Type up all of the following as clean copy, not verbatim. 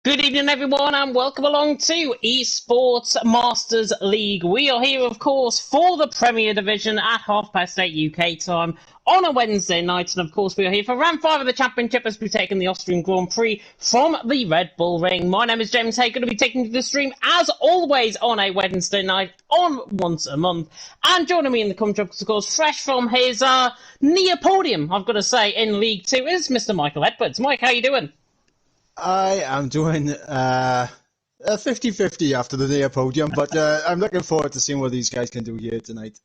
Good evening, everyone, and welcome along to Esports Masters League. We are here, of course, for the Premier Division at 8:30 UK time on a Wednesday night. And, of course, we are here for round 5 of the Championship as we've taken the Austrian Grand Prix from the Red Bull Ring. My name is James Hay, going to be taking you to the stream, as always, on a Wednesday night, on once a month. And joining me in the commentary, of course, fresh from his near podium, I've got to say, in League 2 is Mr. Michael Edwards. Mike, how you doing? I am doing 50-50 after the near podium, but I'm looking forward to seeing what these guys can do here tonight.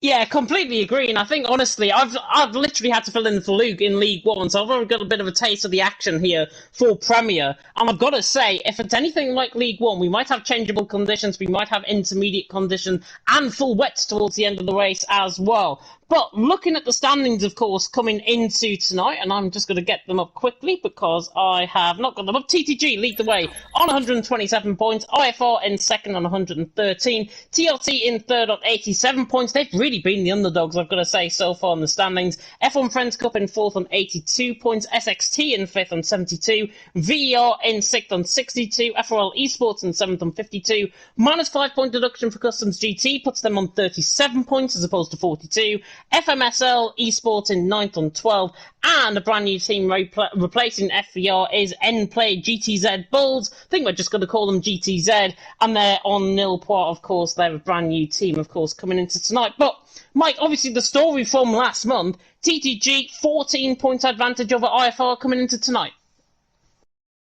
Yeah, completely agree. And I think, honestly, I've literally had to fill in for Luke in League One, so I've already got a bit of a taste of the action here for Premier. And I've got to say, if it's anything like League One, we might have changeable conditions, we might have intermediate conditions, and full wets towards the end of the race as well. But looking at the standings, of course, coming into tonight, and I'm just going to get them up quickly because I have not got them up. TTG lead the way on 127 points, IFR in second on 113, TLT in third on 87 points. They've really been the underdogs, I've got to say, so far in the standings. F1 Friends Cup in fourth on 82 points, SXT in fifth on 72, VER in sixth on 62, FRL Esports in seventh on 52, minus 5 point deduction for Customs GT puts them on 37 points as opposed to 42. FMSL Esports in 9th on 12, and a brand new team replacing FVR is Nplay GTZ Bulls. I think we're just going to call them GTZ, and they're on nil point, of course. They're a brand new team, of course, coming into tonight. But, Mike, obviously the story from last month, TTG 14 points advantage over IFR coming into tonight.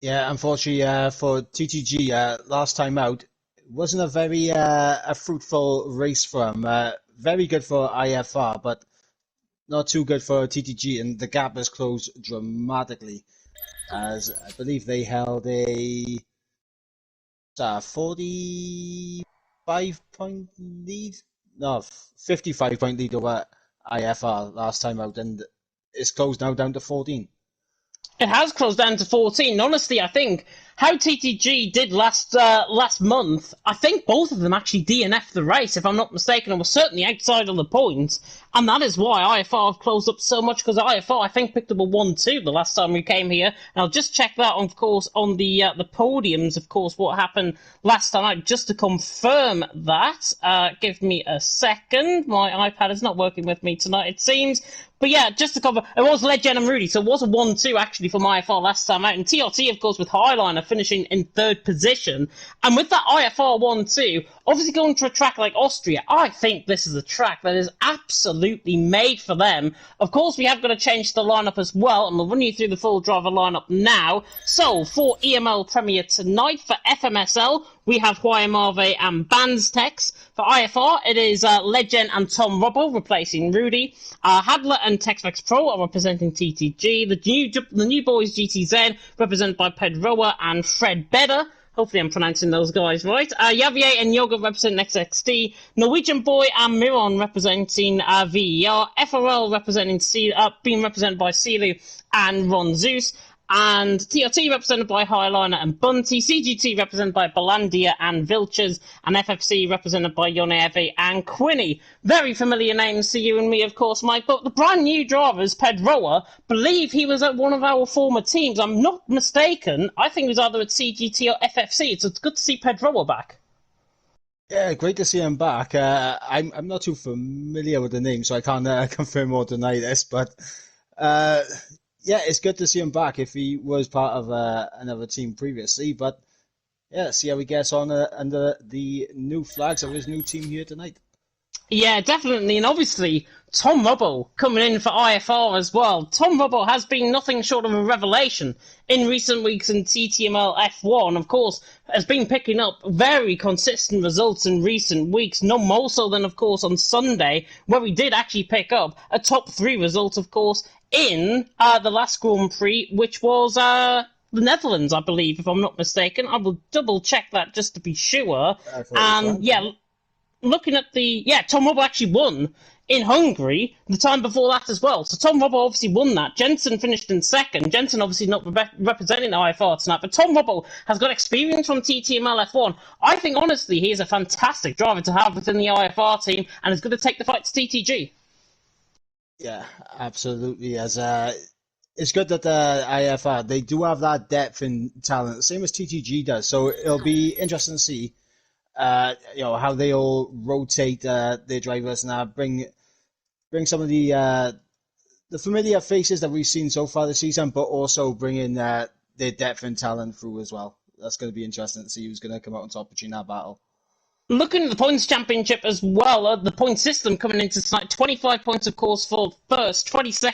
Yeah, unfortunately for TTG, last time out, it wasn't a very a fruitful race for them. Very good for IFR, but not too good for TTG, and the gap has closed dramatically, as I believe they held a 45-point lead? No, 55-point lead over IFR last time out, and it's closed now down to 14. It has closed down to 14. Honestly, I think how TTG did last month, I think both of them actually DNF'd the race, if I'm not mistaken, and were certainly outside of the points. And that is why IFR have closed up so much, because IFR, I think, picked up a 1-2 the last time we came here. And I'll just check that, of course, on the podiums, of course, what happened last time, just to confirm that. Give me a second. My iPad is not working with me tonight, it seems. But yeah, just to cover, it was Legend and Rudy, so it was a 1-2 actually for IFR last time out. And TRT, of course, with Highliner finishing in third position. And with that IFR 1-2, obviously going to a track like Austria, I think this is a track that is absolutely made for them. Of course, we have got to change the lineup as well, and we'll run you through the full driver lineup now. So, for EML Premier tonight, for FMSL, we have Huayamave and Banstex. For IFR, it is Legend and Tom Robbo replacing Rudy. Hadler and Texvex Pro are representing TTG. The new boys GTZ represented by Pedroa and Fred Bedder. Hopefully I'm pronouncing those guys right. Javier and Yoga representing XXT. Norwegian Boy and Miron representing VER. FRL being represented by Silu and Ron Zeus. And TRT represented by Highliner and Bunty, CGT represented by Balandia and Vilches, and FFC represented by Yoneve and Quinny. Very familiar names to you and me, of course, Mike, but the brand new drivers, Pedroa, believe he was at one of our former teams. I'm not mistaken. I think he was either at CGT or FFC, so it's good to see Pedroa back. Yeah, great to see him back. I'm not too familiar with the name, so I can't confirm or deny this, but yeah, it's good to see him back if he was part of another team previously. But yeah, see how he gets on under the new flags of his new team here tonight. Yeah, definitely. And obviously, Tom Robbo coming in for IFR as well. Tom Robbo has been nothing short of a revelation in recent weeks in TTML F1. Of course, has been picking up very consistent results in recent weeks. No more so than, of course, on Sunday, where we did actually pick up a top 3 result, of course, in the last Grand Prix, which was the Netherlands, I believe, if I'm not mistaken. I will double check that just to be sure. And yeah, looking at Tom Robbo actually won in Hungary the time before that as well. So Tom Robbo obviously won that. Jensen finished in second. Jensen obviously not representing IFR tonight, but Tom Robbo has got experience from TTML F1. I think, honestly, he is a fantastic driver to have within the IFR team and is going to take the fight to TTG. Yeah, absolutely. As it's good that the IFR, they do have that depth and talent, same as TTG does. So it'll be interesting to see, how they all rotate their drivers and bring some of the familiar faces that we've seen so far this season, but also bring in their depth and talent through as well. That's going to be interesting to see who's going to come out on top between that battle. Looking at the points championship as well, the point system coming into tonight, 25 points, of course, for first, 22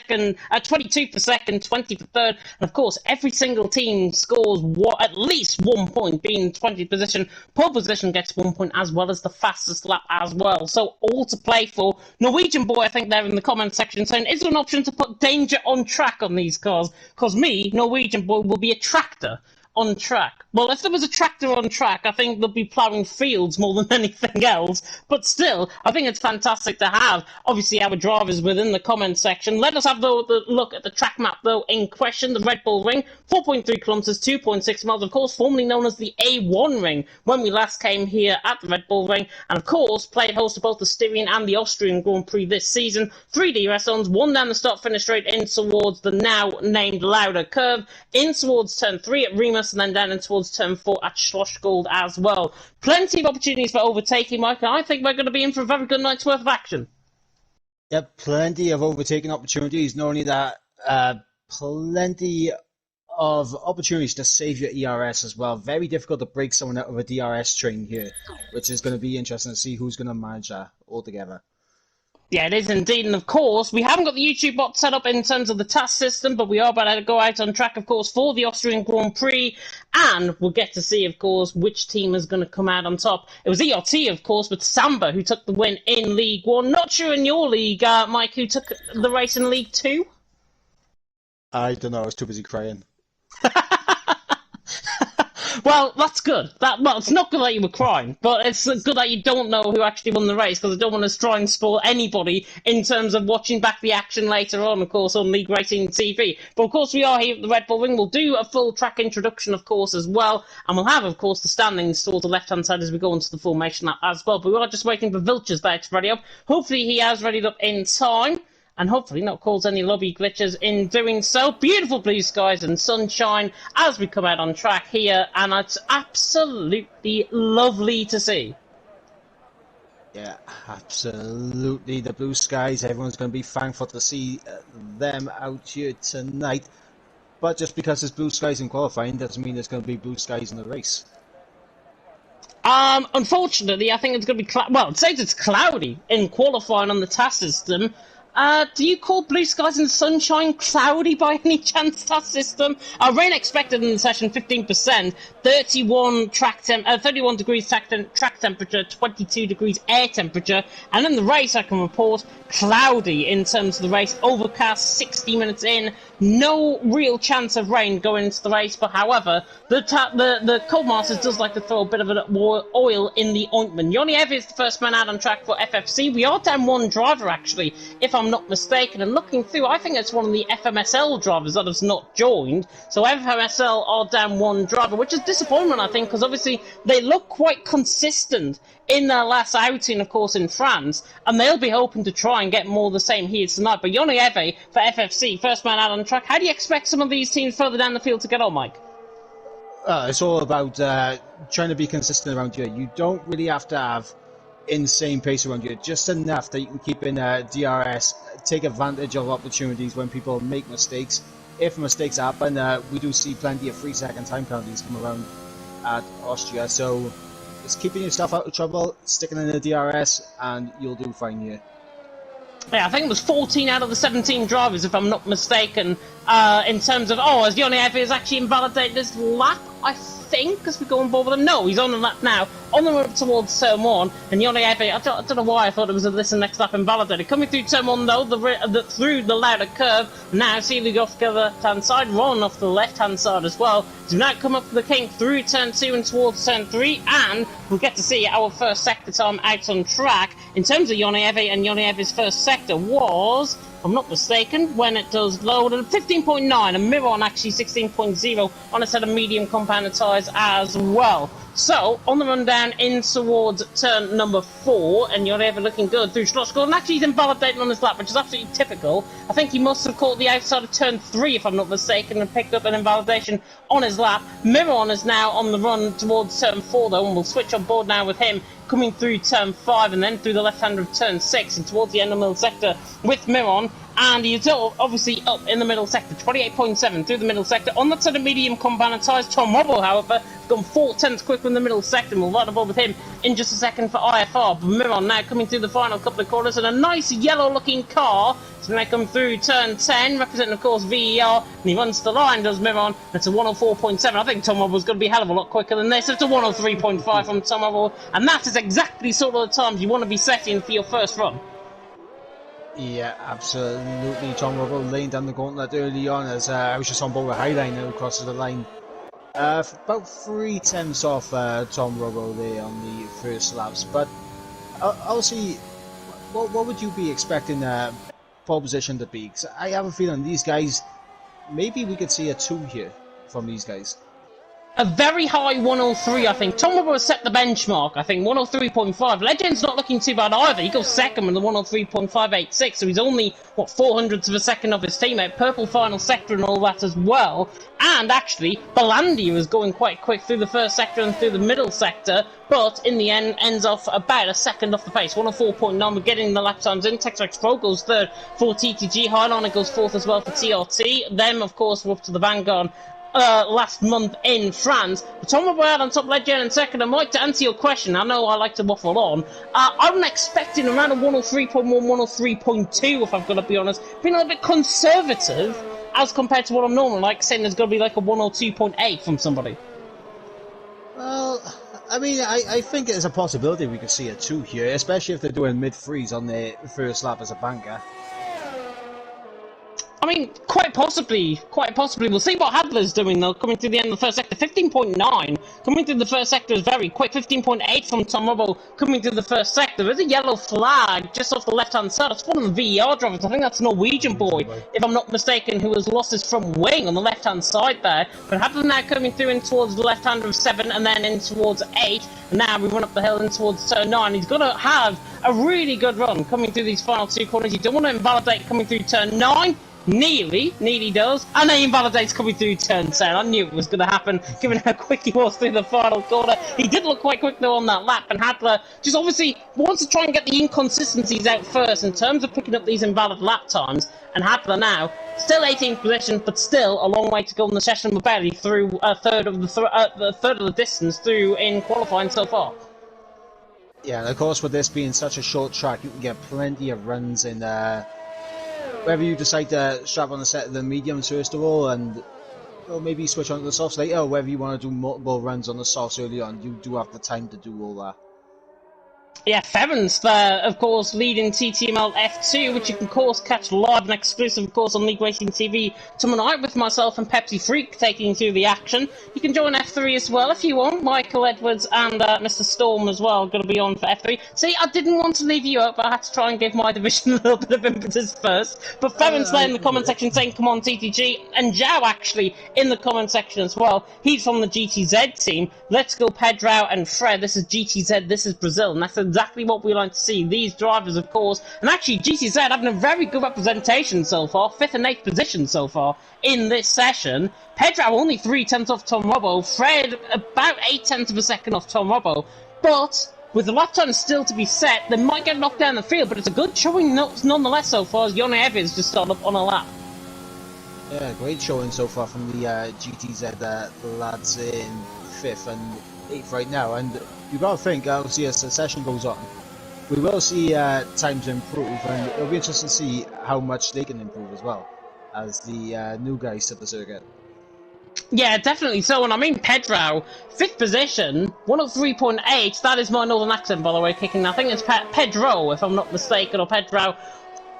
for second, 20 for third, and of course, every single team scores at least 1 point, being 20th position. Pole position gets 1 point, as well as the fastest lap as well. So, all to play for. Norwegian Boy, I think they're in the comment section saying, is there an option to put danger on track on these cars? Because me, Norwegian Boy, will be a tractor on track. Well, if there was a tractor on track, I think they'll be ploughing fields more than anything else. But still, I think it's fantastic to have, obviously, our drivers within the comment section. Let us have the look at the track map, though, in question. The Red Bull Ring, 4.3 kilometres, 2.6 miles, of course, formerly known as the A1 Ring, when we last came here at the Red Bull Ring. And, of course, played host to both the Styrian and the Austrian Grand Prix this season. 3 DRS zones, 1 down the start-finish straight in towards the now-named Lauda curve, in towards turn 3 at Remus, and then down in towards turn 4 at Schlossgold as well. Plenty of opportunities for overtaking, Mike, and I think we're going to be in for a very good night's worth of action. Yep, plenty of overtaking opportunities. Not only that, plenty of opportunities to save your ERS as well. Very difficult to break someone out of a DRS train here, which is going to be interesting to see who's going to manage that altogether. Yeah, it is indeed, and of course, we haven't got the YouTube bot set up in terms of the task system, but we are about to go out on track, of course, for the Austrian Grand Prix, and we'll get to see, of course, which team is going to come out on top. It was ERT, of course, with Samba, who took the win in League 1. Not sure in your league, Mike, who took the race in League 2? I don't know, I was too busy crying. Well, that's good. Well, it's not good that you were crying, but it's good that you don't know who actually won the race, because I don't want to try and spoil anybody in terms of watching back the action later on, of course, on League Racing TV. But, of course, we are here at the Red Bull Ring. We'll do a full track introduction, of course, as well, and we'll have, of course, the standings towards the left-hand side as we go into the formation lap as well. But we are just waiting for Vilches there to ready up. Hopefully he has readied up in time, and hopefully not cause any lobby glitches in doing so. Beautiful blue skies and sunshine as we come out on track here, and it's absolutely lovely to see. Yeah, absolutely. The blue skies, everyone's going to be thankful to see them out here tonight. But just because there's blue skies in qualifying doesn't mean there's going to be blue skies in the race. Unfortunately, I think it's going to be well, it says it's cloudy in qualifying on the task system. Do you call blue skies and sunshine cloudy by any chance, task system? Rain expected in the session, 15%, 31 degrees track temperature, 22 degrees air temperature, and in the race I can report cloudy in terms of the race, overcast 60 minutes in, no real chance of rain going into the race, but however, the Cold Masters does like to throw a bit of oil in the ointment. Yoni Ev is the first man out on track for FFC. We are down one driver, actually, if I'm not mistaken, and looking through, I think it's one of the FMSL drivers that has not joined, so FMSL are down one driver, which is disappointment, I think, because obviously they look quite consistent in their last outing, of course, in France, and they'll be hoping to try and get more of the same here tonight. But Yoni Eve for FFC, first man out on track. How do you expect some of these teams further down the field to get on, Mike? It's all about trying to be consistent around here. You don't really have to have insane pace around here, just enough that you can keep in DRS, take advantage of opportunities when people make mistakes. If mistakes happen, we do see plenty of 3-second time penalties come around at Austria, so just keeping yourself out of trouble, sticking in the DRS, and you'll do fine here. Yeah, I think it was 14 out of the 17 drivers, if I'm not mistaken, in terms of, as Yoni Efe has actually invalidated his lap, I think, as we go on board with him. No, he's on the lap now, on the move towards turn 1, and Yoni Efe, I don't know why I thought it was this and next lap invalidated. Coming through turn 1, though, through the louder curve, now see we go off the left-hand side, Ron off the left-hand side as well. So now come up the kink through turn 2 and towards turn 3, and we'll get to see our first sector time out on track. In terms of Yoni Efe, and Yoni Efe's first sector was I'm not mistaken, when it does load, and 15.9, and Miron actually 16.0 on a set of medium compounded tyres as well. So, on the rundown in towards turn number 4, and you're ever looking good through Schlossgård, and actually he's invalidating on his lap, which is absolutely typical. I think he must have caught the outside of turn 3, if I'm not mistaken, and picked up an invalidation on his lap. Miron is now on the run towards turn 4, though, and we'll switch on board now with him coming through turn 5 and then through the left-hander of turn 6 and towards the end of the middle sector with Miron. And he's obviously up in the middle sector, 28.7 through the middle sector. On that side of medium compounded tyres, Tom Robble, however, has gone 4/10 quicker in the middle sector, and we'll ride aboard with him in just a second for IFR. But Miron now coming through the final couple of corners in a nice yellow-looking car. So they come through turn 10, representing, of course, VER, and he runs the line, does Miron. It's a 104.7. I think Tom Robble's going to be a hell of a lot quicker than this. It's a 103.5 from Tom Robble, and that is exactly sort of the times you want to be setting for your first run. Yeah, absolutely. Tom Rubble laying down the gauntlet early on as I was just on board with Highline who crosses the line. About 3/10 off Tom Rubble there on the first laps. But obviously, what would you be expecting pole position to be? 'Cause I have a feeling these guys, maybe we could see a 2 here from these guys. A very high 103, I think. Tom Robbo has set the benchmark, I think, 103.5. Legend's not looking too bad either. He goes second with the 103.586, so he's only, 400ths of a second off his teammate. Purple final sector and all that as well. And actually, Balandia is going quite quick through the first sector and through the middle sector, but in the end ends off about a second off the pace. 104.9, we're getting the lap times in. Texrex Pro goes third for TTG. Highliner goes fourth as well for TRT. Them, of course, we're up to the Vanguard last month in France. But Tom Robert on top, Legend in second. And Mike, to answer your question, I know I like to waffle on. I'm expecting around a 103.1, 103.2, if I've got to be honest. Being a little bit conservative as compared to what I'm normally like, saying there's going to be like a 102.8 from somebody. Well, I mean, I think there's a possibility we could see a 2 here, especially if they're doing mid-freeze on their first lap as a banker. I mean, quite possibly. We'll see what Hadler's doing, though, coming through the end of the first sector. 15.9. Coming through the first sector is very quick. 15.8 from Tom Robbo coming through the first sector. There's a yellow flag just off the left-hand side. It's one of the VER drivers. I think that's a Norwegian boy, if I'm not mistaken, who has lost his front wing on the left-hand side there. But Hadler now coming through in towards the left-hander of 7 and then in towards 8. And now we run up the hill in towards turn 9. He's got to have a really good run coming through these final 2 corners. You don't want to invalidate coming through turn 9. Nearly does. And then he invalidates coming through turn 10. I knew it was going to happen, given how quick he was through the final corner. He did look quite quick, though, on that lap, and Hadler just obviously wants to try and get the inconsistencies out first in terms of picking up these invalid lap times. And Hadler now, still 18th position, but still a long way to go in the session. We're barely through a third of the distance through in qualifying so far. Yeah, and of course, with this being such a short track, you can get plenty of runs in whether you decide to strap on a set of the mediums first of all, and maybe switch on to the softs later, or whether you want to do multiple runs on the softs early on, you do have the time to do all that. Yeah, Ferrens there, of course, leading TTML F2, which you can, of course, catch live and exclusive, of course, on League Racing TV tomorrow night with myself and Pepsi Freak taking you through the action. You can join F3 as well if you want. Michael Edwards and Mr. Storm as well going to be on for F3. See, I didn't want to leave you out, but I had to try and give my division a little bit of impetus first. But Ferrens there in the comment section saying, come on, TTG. And Zhao, actually, in the comment section as well. He's from the GTZ team. Let's go, Pedro and Fred. This is GTZ, this is Brazil, and that's exactly what we like to see. These drivers, of course, and actually GTZ having a very good representation so far, 5th and 8th position so far in this session. Pedro only 3/10 off Tom Robbo, Fred about 8/10 of a second off Tom Robbo, but with the lap time still to be set, they might get knocked down the field, but it's a good showing nonetheless so far as Yone Evans just started up on a lap. Yeah, great showing so far from the GTZ lads in 5th and 8th right now, and you've got to think, obviously, as the session goes on, we will see times improve, and it'll be interesting to see how much they can improve as well as the new guys to the circuit. Yeah, definitely so, and I mean Pedro, 5th position, 103.8, that is my northern accent, by the way, kicking. I think it's Pedro, if I'm not mistaken, or Pedro.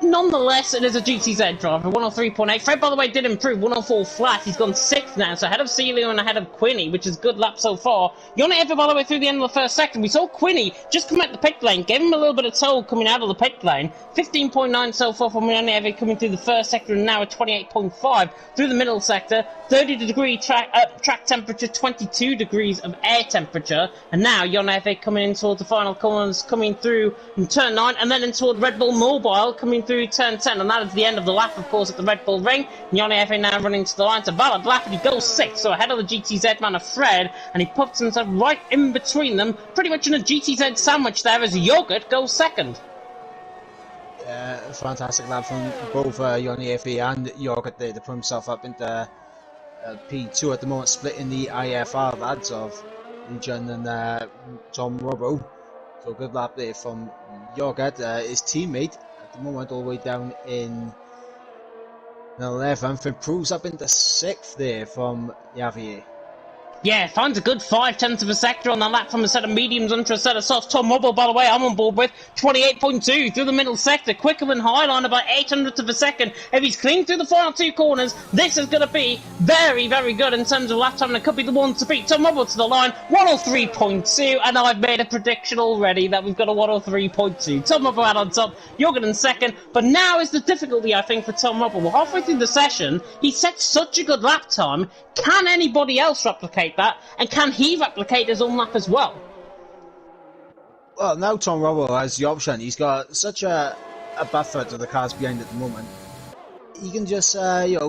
Nonetheless, it is a GTZ driver, 103.8. Fred, by the way, did improve, 104 flat. He's gone 6th now, so ahead of Celio and ahead of Quinny, which is a good lap so far. Yona by the way, through the end of the first sector. We saw Quinny just come out the pit lane, gave him a little bit of tow coming out of the pit lane. 15.9 so far from Yona coming through the first sector, and now at 28.5 through the middle sector. 30-degree track temperature, 22 degrees of air temperature. And now Yona coming in towards the final corners, coming through in turn 9, and then in toward Red Bull Mobile, coming through turn 10, and that is the end of the lap, of course, at the Red Bull Ring. Yona now running to the line. It's a valid lap, and he goes 6th, so ahead of the GTZ man of Fred, and he puts himself right in between them, pretty much in a GTZ sandwich there as Yogurt goes 2nd. Yeah, fantastic lap from both Yona and Yogurt there to put himself up into P2 at the moment, splitting the IFR lads of Legion and Tom Robbo. So good lap there from Yogurt, his teammate at the moment all the way down in 11th, improves up into 6th there from Javier. Yeah, finds a good 5/10 of a sector on the lap from a set of mediums onto a set of softs. Tom Mobile, by the way, I'm on board with 28.2 through the middle sector, quicker than Highliner by 800th of a second. If he's clean through the final 2 corners, this is going to be very, very good in terms of lap time, and it could be the one to beat. Tom Mobile to the line, 103.2, and I've made a prediction already that we've got a 103.2. Tom Mobile out on top, Jorgen in second, but now is the difficulty, I think, for Tom Mobile. Well, halfway through the session, he set such a good lap time. Can anybody else replicate that, and can he replicate his own lap as well? Well, now Tom Robbo has the option. He's got such a buffer to the cars behind at the moment. He can just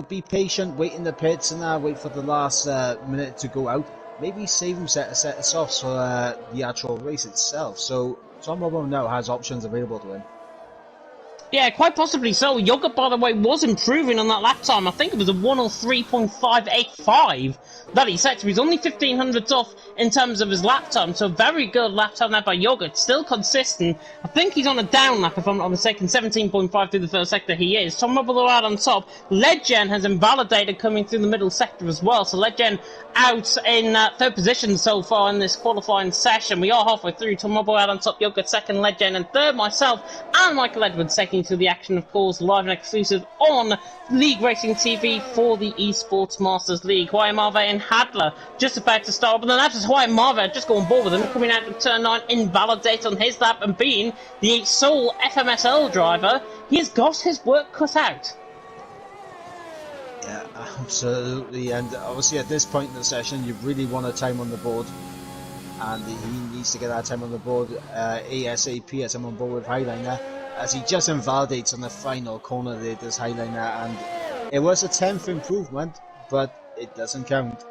be patient, wait in the pits, and wait for the last minute to go out. Maybe save him a set of softs for the actual race itself. So Tom Robbo now has options available to him. Yeah, quite possibly so. Yogurt, by the way, was improving on that lap time. I think it was a 103.585 that he set. So he's only 1500ths off in terms of his lap time. So very good lap time there by Yogurt. Still consistent. I think he's on a down lap, if I'm not mistaken. 17.5 through the first sector he is. Tom Rubble out on top. Legend has invalidated coming through the middle sector as well. So Legend out in 3rd position so far in this qualifying session. We are halfway through. Tom Rubble out on top. Yogurt 2nd. Legend in 3rd. Myself and Michael Edwards taking to the action, of course, live and exclusive on League Racing TV for the Esports Masters League. Hawaii Marve and Hadler just about to start, but then after Hawaii Marve just go on board with him, coming out of turn 9, invalidate on his lap, and being the sole FMSL driver, he has got his work cut out. Yeah, absolutely, and obviously at this point in the session, you really want a time on the board, and he needs to get that time on the board ASAP as I'm on board with Highliner, as he just invalidates on the final corner there, does Highliner, and it was a 10th improvement, but it doesn't count.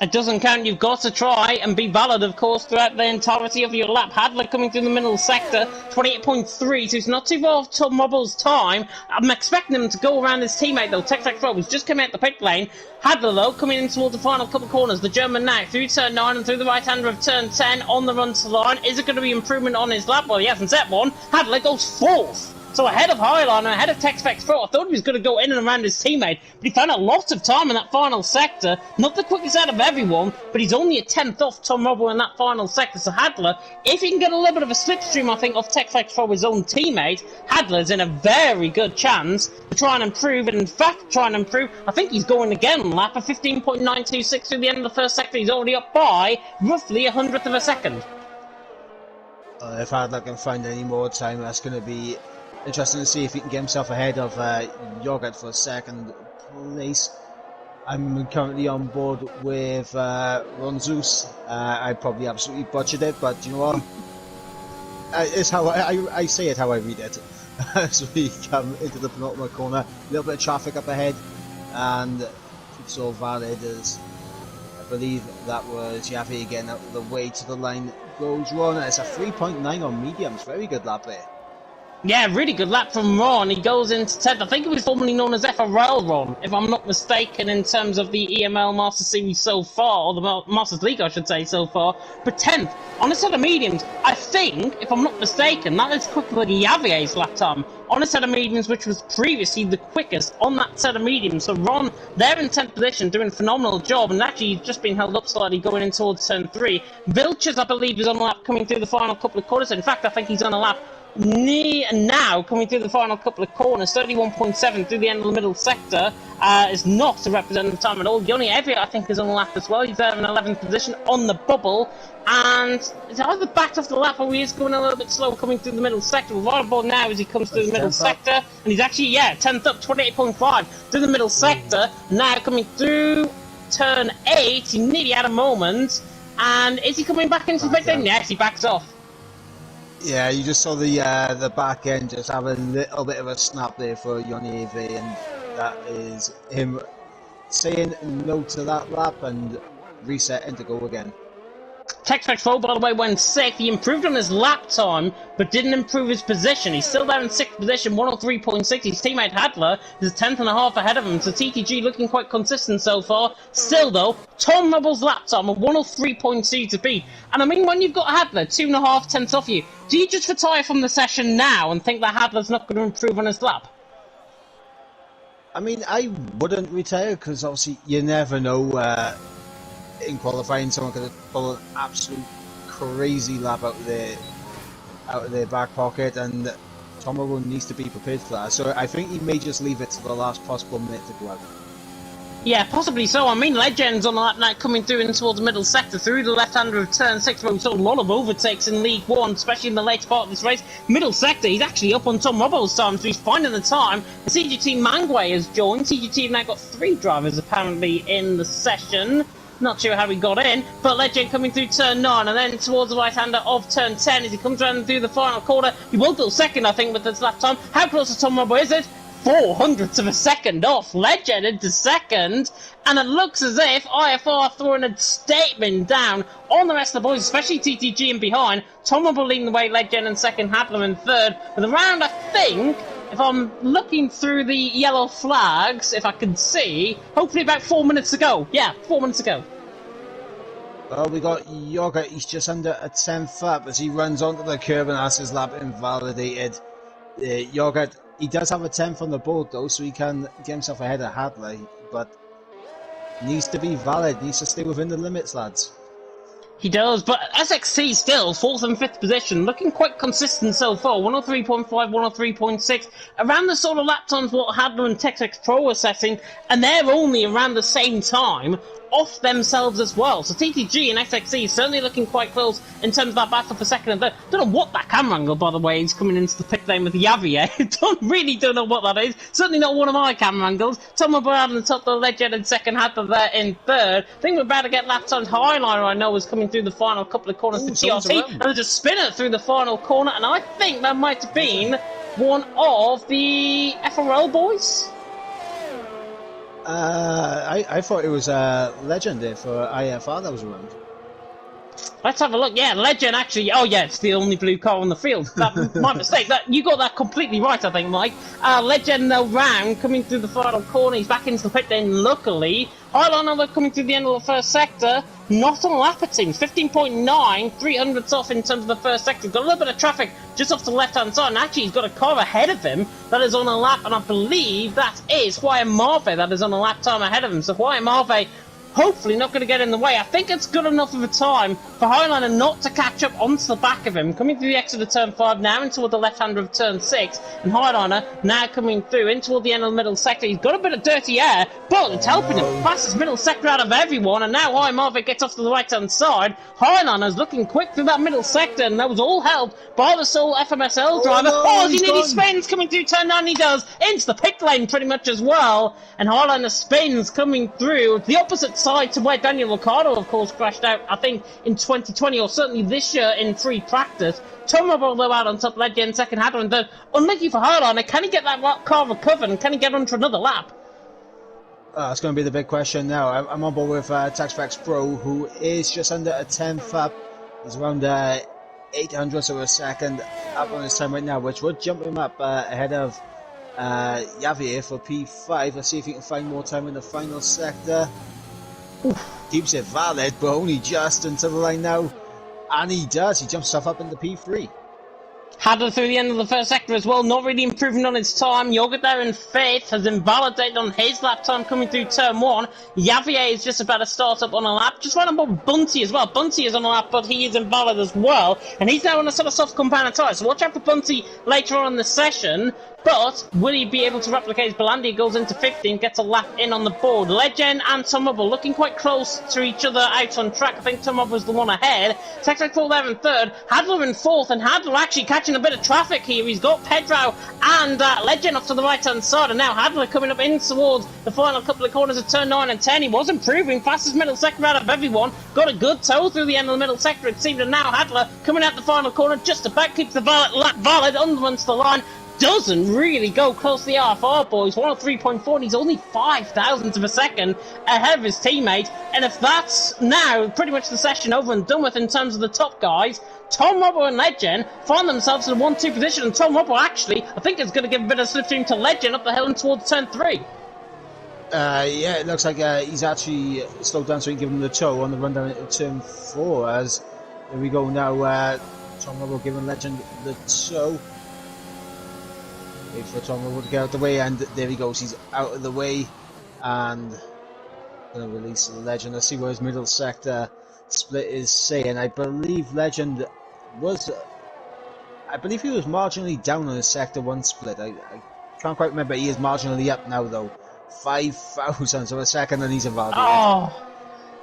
It doesn't count. You've got to try and be valid, of course, throughout the entirety of your lap. Hadler coming through the middle sector, 28.3, so he's not too far off Tom Mobble's time. I'm expecting him to go around his teammate, though. Tech Pro, who's just come out the pit lane. Hadler, though, coming in towards the final couple corners. The German now through turn 9 and through the right-hander of turn 10 on the run to the line. Is it going to be improvement on his lap? Well, he hasn't set one. Hadler goes 4th. So ahead of Highliner, ahead of TechSpecs Pro, I thought he was going to go in and around his teammate, but he found a lot of time in that final sector. Not the quickest out of everyone, but he's only a 10th off Tom Robbo in that final sector. So Hadler, if he can get a little bit of a slipstream, I think, off TechSpecs Pro, his own teammate, Hadler's in a very good chance to try and improve, and in fact, try and improve. I think he's going again on lap of 15.926 through the end of the first sector. He's already up by roughly 100th of a second. If Hadler can find any more time, that's going to be interesting to see if he can get himself ahead of Yogurt for 2nd place. I'm currently on board with Ron Zeus. I probably absolutely butchered it, but you know what? It's how I say it, how I read it. As we come into the penultimate corner, a little bit of traffic up ahead, and it's all valid as I believe that was Yaffe again out of the way to the line goes Ron. It's a 3.9 on mediums, very good lap there. Yeah, really good lap from Ron. He goes into 10th. I think it was formerly known as FRL Ron, if I'm not mistaken, in terms of the EML Master Series so far, or the Masters League, I should say, so far. But 10th, on a set of mediums, I think, if I'm not mistaken, that is quicker than Javier's lap time on a set of mediums, which was previously the quickest on that set of mediums. So Ron, there in 10th position, doing a phenomenal job, and actually he's just been held up slightly going in towards turn 3. Vilches, I believe, is on a lap coming through the final couple of quarters. In fact, I think he's on a lap Now, coming through the final couple of corners, 31.7 through the end of the middle sector, is not a representative time at all. Yoni Everett, I think, is on the lap as well. He's there in 11th position on the bubble, and it's either backed off the lap or he is going a little bit slow coming through the middle sector. We're right aboard now as he comes through the middle sector, and he's actually, 10th up, 28.5 through the middle sector. Now coming through turn 8, he nearly had a moment, and is he coming back into the pit lane? Yes, he backs off. Yeah, you just saw the back end just have a little bit of a snap there for Yoni AV, and that is him saying no to that lap and resetting to go again. TechSpecs 4, by the way, went 6th. He improved on his lap time, but didn't improve his position. He's still there in 6th position, 103.6. His teammate Hadler is a 10th and a half ahead of him, so TTG looking quite consistent so far. Still, though, Tom Rubble's lap time of 103.2 to beat. And I mean, when you've got Hadler 2.5 tenths off you, do you just retire from the session now and think that Hadler's not going to improve on his lap? I mean, I wouldn't retire because obviously you never know. In qualifying, someone could pull an absolute crazy lap out of their back pocket, and Tom Rubble needs to be prepared for that. So I think he may just leave it to the last possible minute to go out. Yeah, possibly so. I mean, Legends on the lap night coming through in towards the middle sector, through the left-hander of turn 6, where we saw a lot of overtakes in League 1, especially in the later part of this race. Middle sector, he's actually up on Tom Rubble's time, so he's finding the time. The CGT Mangway has joined. CGT have now got 3 drivers, apparently, in the session. Not sure how he got in, but Legend coming through turn 9 and then towards the right-hander of turn 10 as he comes around through the final quarter. He will go second, I think, with his lap time. How close to Tom Rubble is it? 0.04 of a second off. Legend into second, and it looks as if IFR throwing a statement down on the rest of the boys, especially TTG and behind. Tom Rubble leading the way, Legend in second, Hadler in third. With around, I think, if I'm looking through the yellow flags, if I can see, hopefully about 4 minutes to go. Yeah, 4 minutes to go. Well, we got Yoga, he's just under a 10th lap as he runs onto the curb and has his lap invalidated. Yoga, he does have a 10th on the board though, so he can get himself ahead of Hadley, but needs to be valid, needs to stay within the limits, lads. He does, but SXT still, 4th and 5th position, looking quite consistent so far, 103.5, 103.6, around the sort of lap times what Hadler and TechX Pro are setting, and they're only around the same time off themselves as well. So TTG and SXE certainly looking quite close in terms of that battle for second and third. Don't know what that camera angle, by the way, is coming into the pit lane with Javier. Don't know what that is. Certainly not one of my camera angles. Tom O'Brien on the top, the Legend in second, Hadler there in third. I think we're about to get lapped on. Highliner, I know, is coming through the final couple of corners for TRT. And there's a spinner through the final corner, and I think that might have been one of the FRL boys. I thought it was a Legend there for IFR that was around. Let's have a look. Yeah, Legend actually. Oh yeah, it's the only blue car on the field. That my mistake. You got that completely right, I think, Mike. Legend though round coming through the final corner. He's back into the pit lane. Luckily, Highliner coming through the end of the first sector. Not on lap it seems. 15.9, 300ths off in terms of the first sector. Got a little bit of traffic just off the left-hand side, and actually he's got a car ahead of him that is on a lap, and I believe that is Wyatt Marvey that is on a lap time ahead of him. So Wyatt Marvey hopefully not going to get in the way. I think it's good enough of a time for Highliner not to catch up onto the back of him. Coming through the exit of turn 5 now into the left-hander of turn 6. And Highliner now coming through into the end of the middle sector. He's got a bit of dirty air, but it's helping him. Fastest middle sector out of everyone. And now Wyatt Marvey gets off to the right-hand side. Highliner's looking quick through that middle sector, and that was all helped by the sole FMSL driver. He nearly spins coming through turn 9. He does into the pit lane pretty much as well. And Highliner spins coming through the opposite side to where Daniel Ricciardo, of course, crashed out, I think, in 2020, or certainly this year in free practice. Tom Rubble though out on top, Legend second, Hadler and third. Unlucky for Highliner, can he get that car recovered, and can he get onto another lap? That's going to be the big question now. I'm on board with TaxFax Pro, who is just under a 10th lap. He's around 800ths of a second up on his time right now, which would jump him up ahead of Javier for P5. Let's see if he can find more time in the final sector. Keeps it valid, but only just into the line now. And he does. He jumps himself up into P3. Hadler through the end of the first sector as well, not really improving on his time. Yogurt there in 5th has invalidated on his lap time coming through turn 1. Javier is just about to start up on a lap. Just ran up Bunty as well. Bunty is on a lap, but he is invalid as well. And he's now on a sort of soft compound tyre, so watch out for Bunty later on in the session. But will he be able to replicate his Belandia? Goes into 15, gets a lap in on the board. Legend and Tom Hubble looking quite close to each other out on track. I think Tom Hubble's the one ahead. Texac Fall there in 3rd. Hadler in 4th, and Hadler actually catching a bit of traffic here. He's got Pedro and Legend off to the right-hand side, and now Hadler coming up in towards the final couple of corners of turn 9 and 10. He was improving, fastest middle sector out of everyone. Got a good toe through the end of the middle sector, it seemed, and now Hadler coming out the final corner, just about keeps the lap valid, underruns the line. Doesn't really go close to the RFR boys. 103.4, and he's only 5,000ths of a second ahead of his teammate. And if that's now pretty much the session over and done with in terms of the top guys, Tom Robbo and Legend find themselves in a 1-2 position, and Tom Robbo actually, I think, is going to give a bit of slipstream to Legend up the hill and towards turn 3. Yeah, it looks like he's actually slowed down so he can give him the toe on the run down at turn 4. As there we go now, Tom Robbo giving Legend the toe. Wait for Tom Robbo to get out of the way, and there he goes, he's out of the way, and going to release Legend. Let's see what his middle sector split is saying. I believe Legend was, I believe he was marginally down on his sector 1 split. I can't quite remember. He is marginally up now though. 5,000 of a second, and he's invalidated. Oh,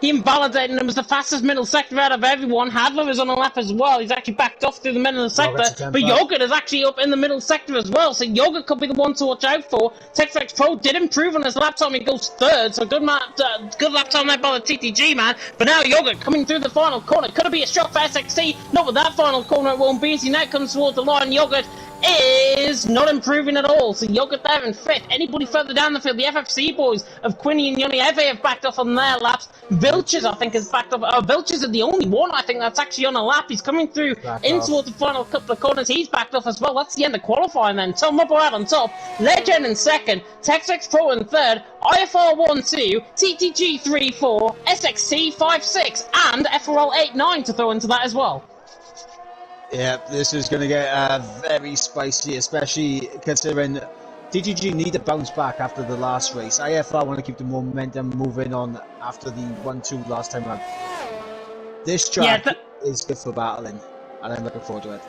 he invalidated him as the fastest middle sector out of everyone. Hadler is on a lap as well. He's actually backed off through the middle of the sector. But Yogurt is actually up in the middle sector as well. So Yogurt could be the one to watch out for. TexFlex Pro did improve on his lap time. He goes 3rd. So good lap time there by the TTG man. But now Yogurt coming through the final corner. Could it be a shot for SXT? Not with that final corner, it won't be. As he now comes towards the line, Yogurt is not improving at all. So Yogurt there in 5th. Anybody further down the field, the FFC boys of Quinny and Yoni Eve have backed off on their laps. Vilches, I think, has backed off. Vilches is the only one, I think, that's actually on a lap. He's coming through in towards the final couple of corners. He's backed off as well. That's the end of qualifying then. Tom Hubble out on top. Legend in 2nd. TexX Pro in 3rd. IFR 1-2. TTG 3-4. SXT 5-6. And FRL 8-9 to throw into that as well. Yeah, this is going to get very spicy, especially considering TTG need to bounce back after the last race. IFR want to keep the momentum moving on after the 1-2 last time around. This track is good for battling, and I'm looking forward to it.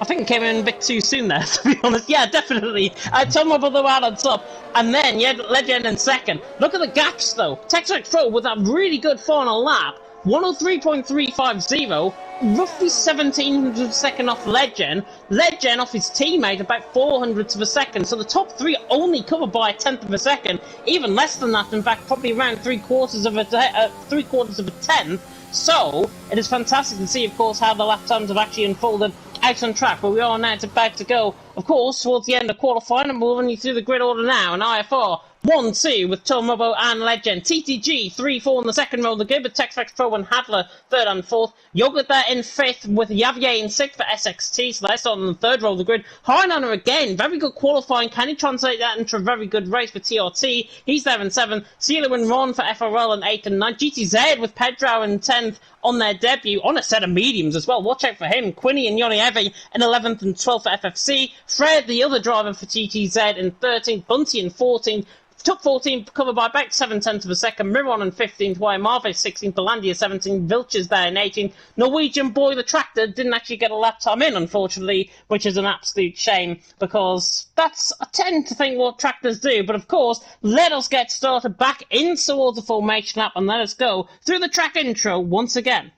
I think it came in a bit too soon there, to be honest. Yeah, definitely. Tom Hubble though out on top. And then, yeah, Legend in 2nd. Look at the gaps, though. TexX Pro with that really good final lap. 103.350, roughly 1700ths of a second off Legend. Legend off his teammate about 400ths of a second. So the top 3 only covered by a 10th of a second. Even less than that, in fact, probably around 3/4 of a 10th. So it is fantastic to see, of course, how the lap times have actually unfolded out on track. But we are now about to go, of course, towards the end of qualifying, and we'll run you through the grid order now. And IFR 1-2 with Tom Hubble and Legend. TTG 3-4 in the second row. The good with TexFlex Pro and Hadler 3rd and 4th. Yogurt there in 5th with Javier in 6th for SXT. So that's on the 3rd row of the grid. Heinanner again, very good qualifying. Can he translate that into a very good race for TRT? He's there in 7th. CeeLo and Ron for FRL in 8th and 9th. GTZ with Pedro in 10th on their debut on a set of mediums as well. Watch out for him. Quinny and Yoni Eve in 11th and 12th for FFC. Fred, the other driver for TTZ, in 13th. Bunty in 14th. Top 14 covered by about 7/10 of a second. Miron in 15th. Marve 16th. Belandia 17th. Vilches there in 18th. Norwegian Boy the Tractor didn't actually get a lap time in, unfortunately, which is an absolute shame because that's, I tend to think, what tractors do. But of course, let us get started back in towards the formation lap and let us go through the track intro once again.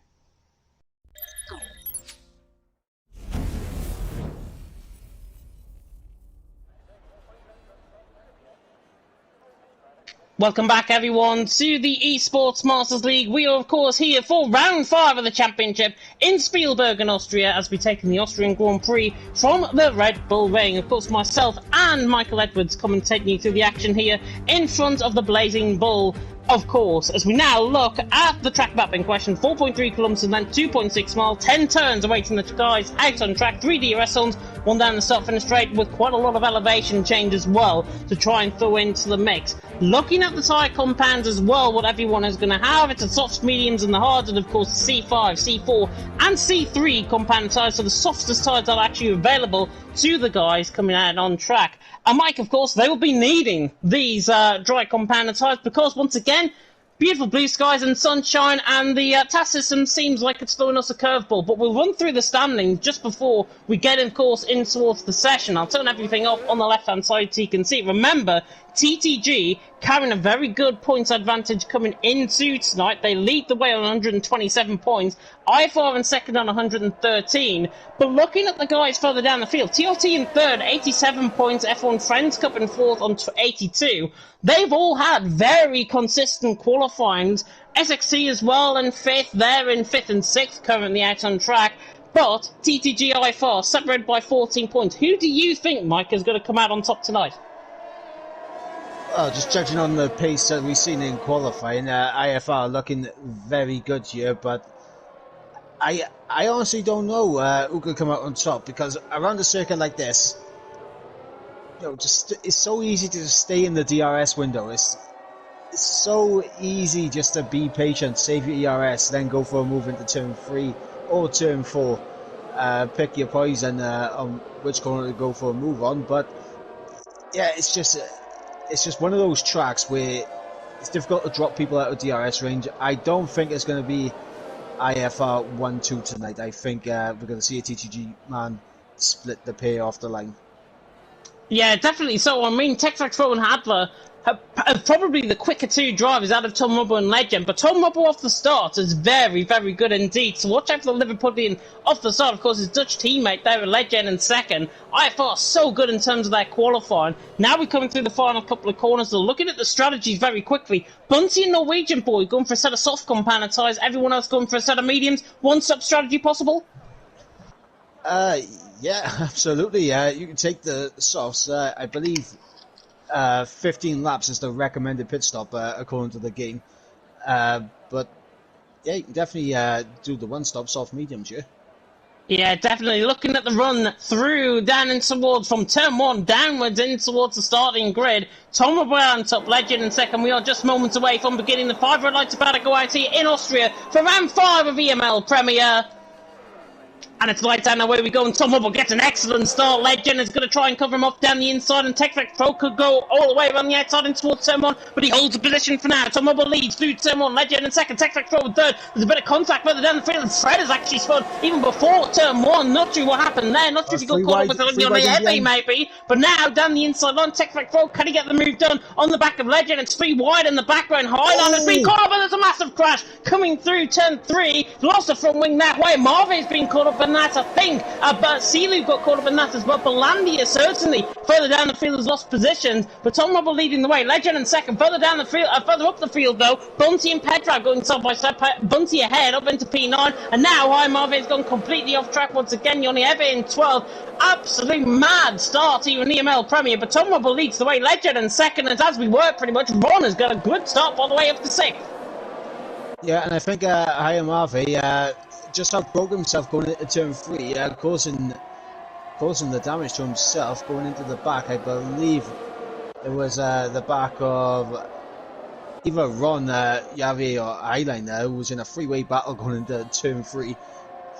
Welcome back, everyone, to the Esports Masters League. We are, of course, here for round 5 of the championship in Spielberg in Austria as we take in the Austrian Grand Prix from the Red Bull Ring. Of course, myself and Michael Edwards commentating you through the action here in front of the Blazing Bull. Of course, as we now look at the track map in question, 4.3 kilometres and then 2.6 miles, 10 turns awaiting the guys out on track, 3 DRS zones, one down the start finish straight with quite a lot of elevation change as well to try and throw into the mix. Looking at the tyre compounds as well, what everyone is going to have, it's the softs, mediums and the hards, and of course C5, C4 and C3 compound tyres, so the softest tyres that are actually available to the guys coming out on track. And Mike, of course, they will be needing these dry compound tyres because, once again, beautiful blue skies and sunshine, and the task system seems like it's throwing us a curveball. But we'll run through the standings just before we get, of course, in towards the session. I'll turn everything off on the left-hand side so you can see. Remember, TTG carrying a very good points advantage coming into tonight. They lead the way on 127 points. IFR in second on 113. But looking at the guys further down the field, TLT in third, 87 points. F1 Friends Cup in fourth on 82. They've all had very consistent qualifyings. SXT as well in fifth. They're in fifth and sixth currently out on track. But TTG IFR separated by 14 points. Who do you think, Mike, is going to come out on top tonight? Well, just judging on the pace that we've seen in qualifying, IFR looking very good here, but I honestly don't know who could come out on top, because around a circuit like this, it's so easy to just stay in the DRS window. It's so easy just to be patient, save your ERS, then go for a move into turn 3 or turn 4. Pick your poison on which corner to go for a move on, but yeah, it's just one of those tracks where it's difficult to drop people out of DRS range. I don't think it's going to be IFR 1-2 tonight. I think we're going to see a TTG man split the pair off the line. Yeah, definitely so. I mean, Texax Pro and Hadler have probably the quicker two drivers out of Tom Rubble and Legend, but Tom Rubble off the start is very, very good indeed. So watch out for the Liverpudlian off the start. Of course, his Dutch teammate there, Legend in second. IFR so good in terms of their qualifying. Now we're coming through the final couple of corners. So looking at the strategies very quickly, Bunty and Norwegian Boy going for a set of soft compounder tyres. Everyone else going for a set of mediums. One-stop strategy possible? Yeah, absolutely. You can take the softs. I believe 15 laps is the recommended pit stop according to the game. But yeah, you can definitely do the one-stop soft mediums, yeah. Yeah, definitely. Looking at the run through, down in towards, from turn 1 downwards in towards the starting grid. Tom on top, Legend in second. We are just moments away from beginning. The 5 red lights about to go out here in Austria for round 5 of EML Premier. And it's lights down, away we go, and Tom Hubble gets an excellent start. Legend is going to try and cover him off down the inside, and TechFlex Pro could go all the way around the outside and towards turn 1, but he holds the position for now. Tom Hubble leads through turn 1, Legend in second, TechFlex Pro in third. There's a bit of contact further down the field, and Fred has actually spun even before turn 1. Not sure what happened there, not sure if he got caught up with on the heavy maybe, but now down the inside line, TechFlex Pro, can he get the move done on the back of Legend? It's 3 wide in the background, Highline has been caught up, and there's a massive crash coming through turn 3, lost the front wing that way. Marvey's been caught up in that, I think. But Sealu got caught up in that as well. Belandia certainly further down the field has lost positions, but Tom Rubble leading the way. Legend in second. Further down the field, further up the field though, Bunty and Pedra going side by side. Bunty ahead up into P9, and now High Marvey's gone completely off track once again. Yoni Eve in 12. Absolute mad start here in EML Premier, but Tom Rubble leads the way. Legend in second, and as we work pretty much, Ron has got a good start all the way up to 6th. Yeah, and I think High Marvey just outbroke himself going into turn 3, causing the damage to himself going into the back. I believe it was the back of either Ron, Yavi or Highline who was in a freeway battle going into turn 3.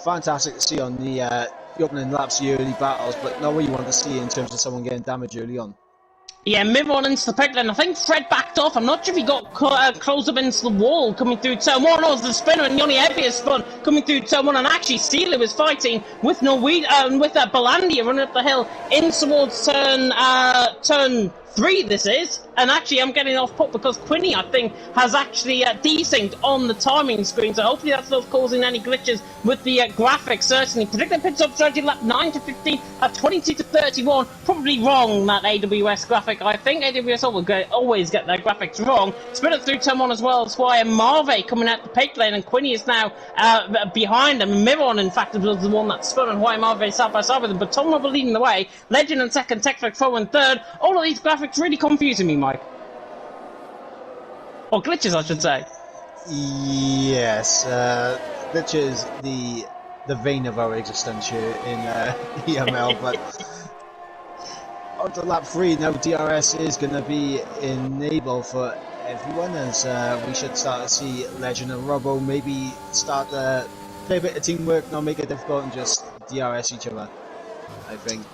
Fantastic to see on the opening laps, the early battles, but not what you want to see in terms of someone getting damage early on. Yeah, move on into the pit lane. I think Fred backed off. I'm not sure if he got close up into the wall coming through turn 1. No, it was the spinner, and Yoni Evie has spun coming through turn 1. And actually, Steeler was fighting with with Belandia running up the hill in towards turn 3 this is, and actually I'm getting off put because Quinny I think has actually desynced on the timing screen, so hopefully that's not causing any glitches with the graphics. Certainly predicted pit stop strategy lap 9 to 15 at 22 to 31, probably wrong that AWS graphic. I think AWS always get their graphics wrong. Spin it through turn 1 as well. That's why Marve coming out the pit lane, and Quinny is now behind him. Miron in fact was the one that spun, and why Marve side by side with him, but Tom Rubble leading the way, Legend in second, TechFlex Pro in third. All of these graphics really confusing me, Mike. Or glitches, I should say. Yes, glitches. The the vein of our existence here in EML. But on to lap 3 now, DRS is going to be enabled for everyone, as we should start to see Legend and Robbo maybe start to play a bit of teamwork, not make it difficult, and just DRS each other, I think.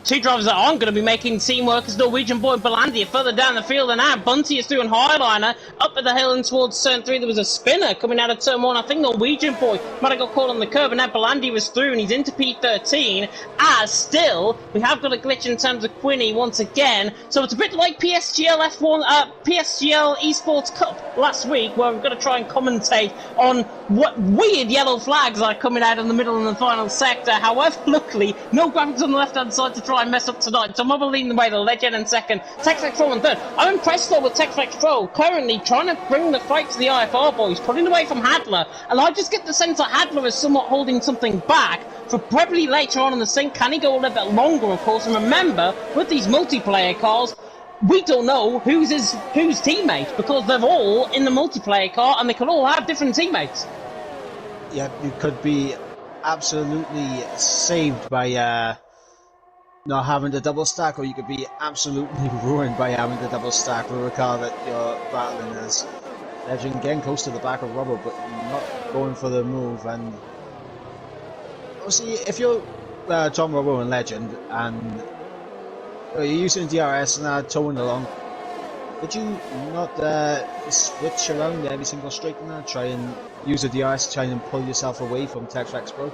Two drivers that aren't going to be making teamwork is Norwegian boy Belandi further down the field, and now Bunty is doing Highliner up at the hill and towards turn 3. There was a spinner coming out of turn 1. I think Norwegian boy might have got caught on the curb, and now Belandi was through and he's into P13. As still, we have got a glitch in terms of Quinny once again. So it's a bit like PSGL PSGL Esports Cup last week, where we're going to try and commentate on what weird yellow flags are coming out in the middle and the final sector. However, luckily, no graphics on the left-hand side to try and mess up tonight. So Mobile leading the way, the Legend in second, TechFlex Pro in third. I'm impressed though with TechFlex Pro currently trying to bring the fight to the IFR boys, pulling away from Hadler, and I just get the sense that Hadler is somewhat holding something back for probably later on in the sync. Can he go a little bit longer, of course? And remember, with these multiplayer cars, we don't know who's teammate, because they're all in the multiplayer car and they could all have different teammates. Yeah, you could be absolutely saved by not having the double stack, or you could be absolutely ruined by having the double stack with a car that you're battling as. Legend getting close to the back of Robbo, but not going for the move. And obviously, if you're Tom Robbo and Legend, and you're using DRS and towing along, could you not switch around every single straight and try and use the DRS to try and pull yourself away from TechFlex Pro?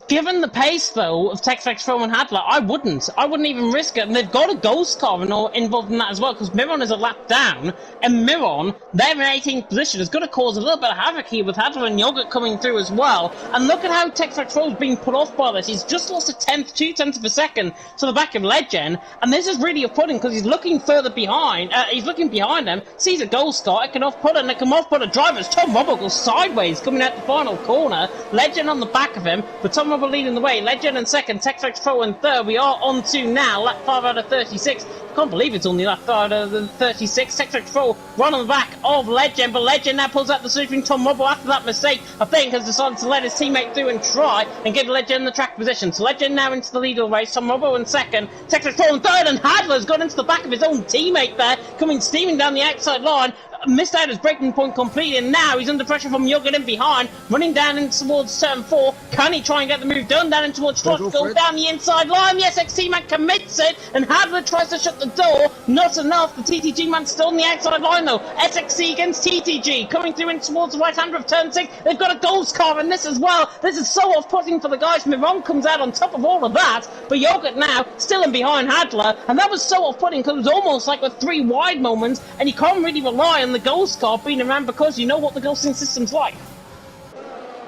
Given the pace, though, of TechFlex Pro and Hadler, I wouldn't even risk it. And they've got a ghost car involved in that as well, because Miron is a lap down, and Miron, they're in 18th position, is going to cause a little bit of havoc here with Hadler and Yogurt coming through as well. And look at how TechFlex Pro is being put off by this. He's just lost a 2/10 of a second to the back of Legend, and this is really off-putting because he's looking further behind. He's looking behind him, sees a ghost car, it can off-put it, and it can off-put a driver as Tom Robbo goes sideways coming out the final corner. Legend on the back of him, but Tom Robbo leading the way. Legend in second, TechFlex Pro in third. We are on to now lap 5 out of 36. I can't believe it's only lap 5 out of 36. TechFlex Pro run on the back of Legend, but Legend now pulls out the sweeping Tom Robbo after that mistake. I think has decided to let his teammate through and try and give Legend the track position. So Legend now into the lead of the race. Tom Robbo in second, TechFlex Pro in third, and Hadler's got into the back of his own teammate there, coming steaming down the outside line. Missed out his braking point completely, and now he's under pressure from Yogurt in behind, running down in towards turn 4. Can he try and get the move done down in towards Trot? Goes down the inside line. The SXT man commits it, and Hadler tries to shut the door. Not enough. The TTG man still on the outside line though. SXT against TTG coming through in towards the right hander of turn 6. They've got a ghost car in this as well. This is so off-putting for the guys. Miron comes out on top of all of that, but Yogurt now still in behind Hadler, and that was so off-putting because it was almost like a 3 wide moment, and you can't really rely on the ghost car being around because you know what the ghosting system's like.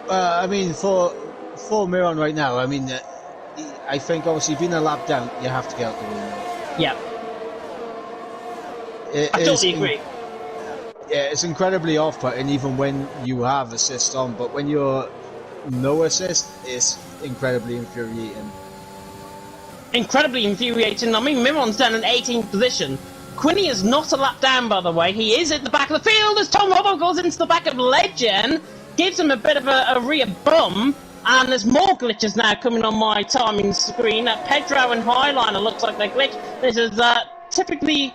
I mean, for Miron right now, I mean, I think obviously being a lap down, you have to get out the win. Yeah. I totally agree. Yeah, it's incredibly off-putting even when you have assist on, but when you're no assist, it's incredibly infuriating. Incredibly infuriating. I mean, Miron's down in 18th position. Quinny is not a lap down, by the way. He is at the back of the field as Tom Robbo goes into the back of Legend, gives him a bit of a rear bump, and there's more glitches now coming on my timing screen. Pedro and Highliner looks like they're glitched. This is typically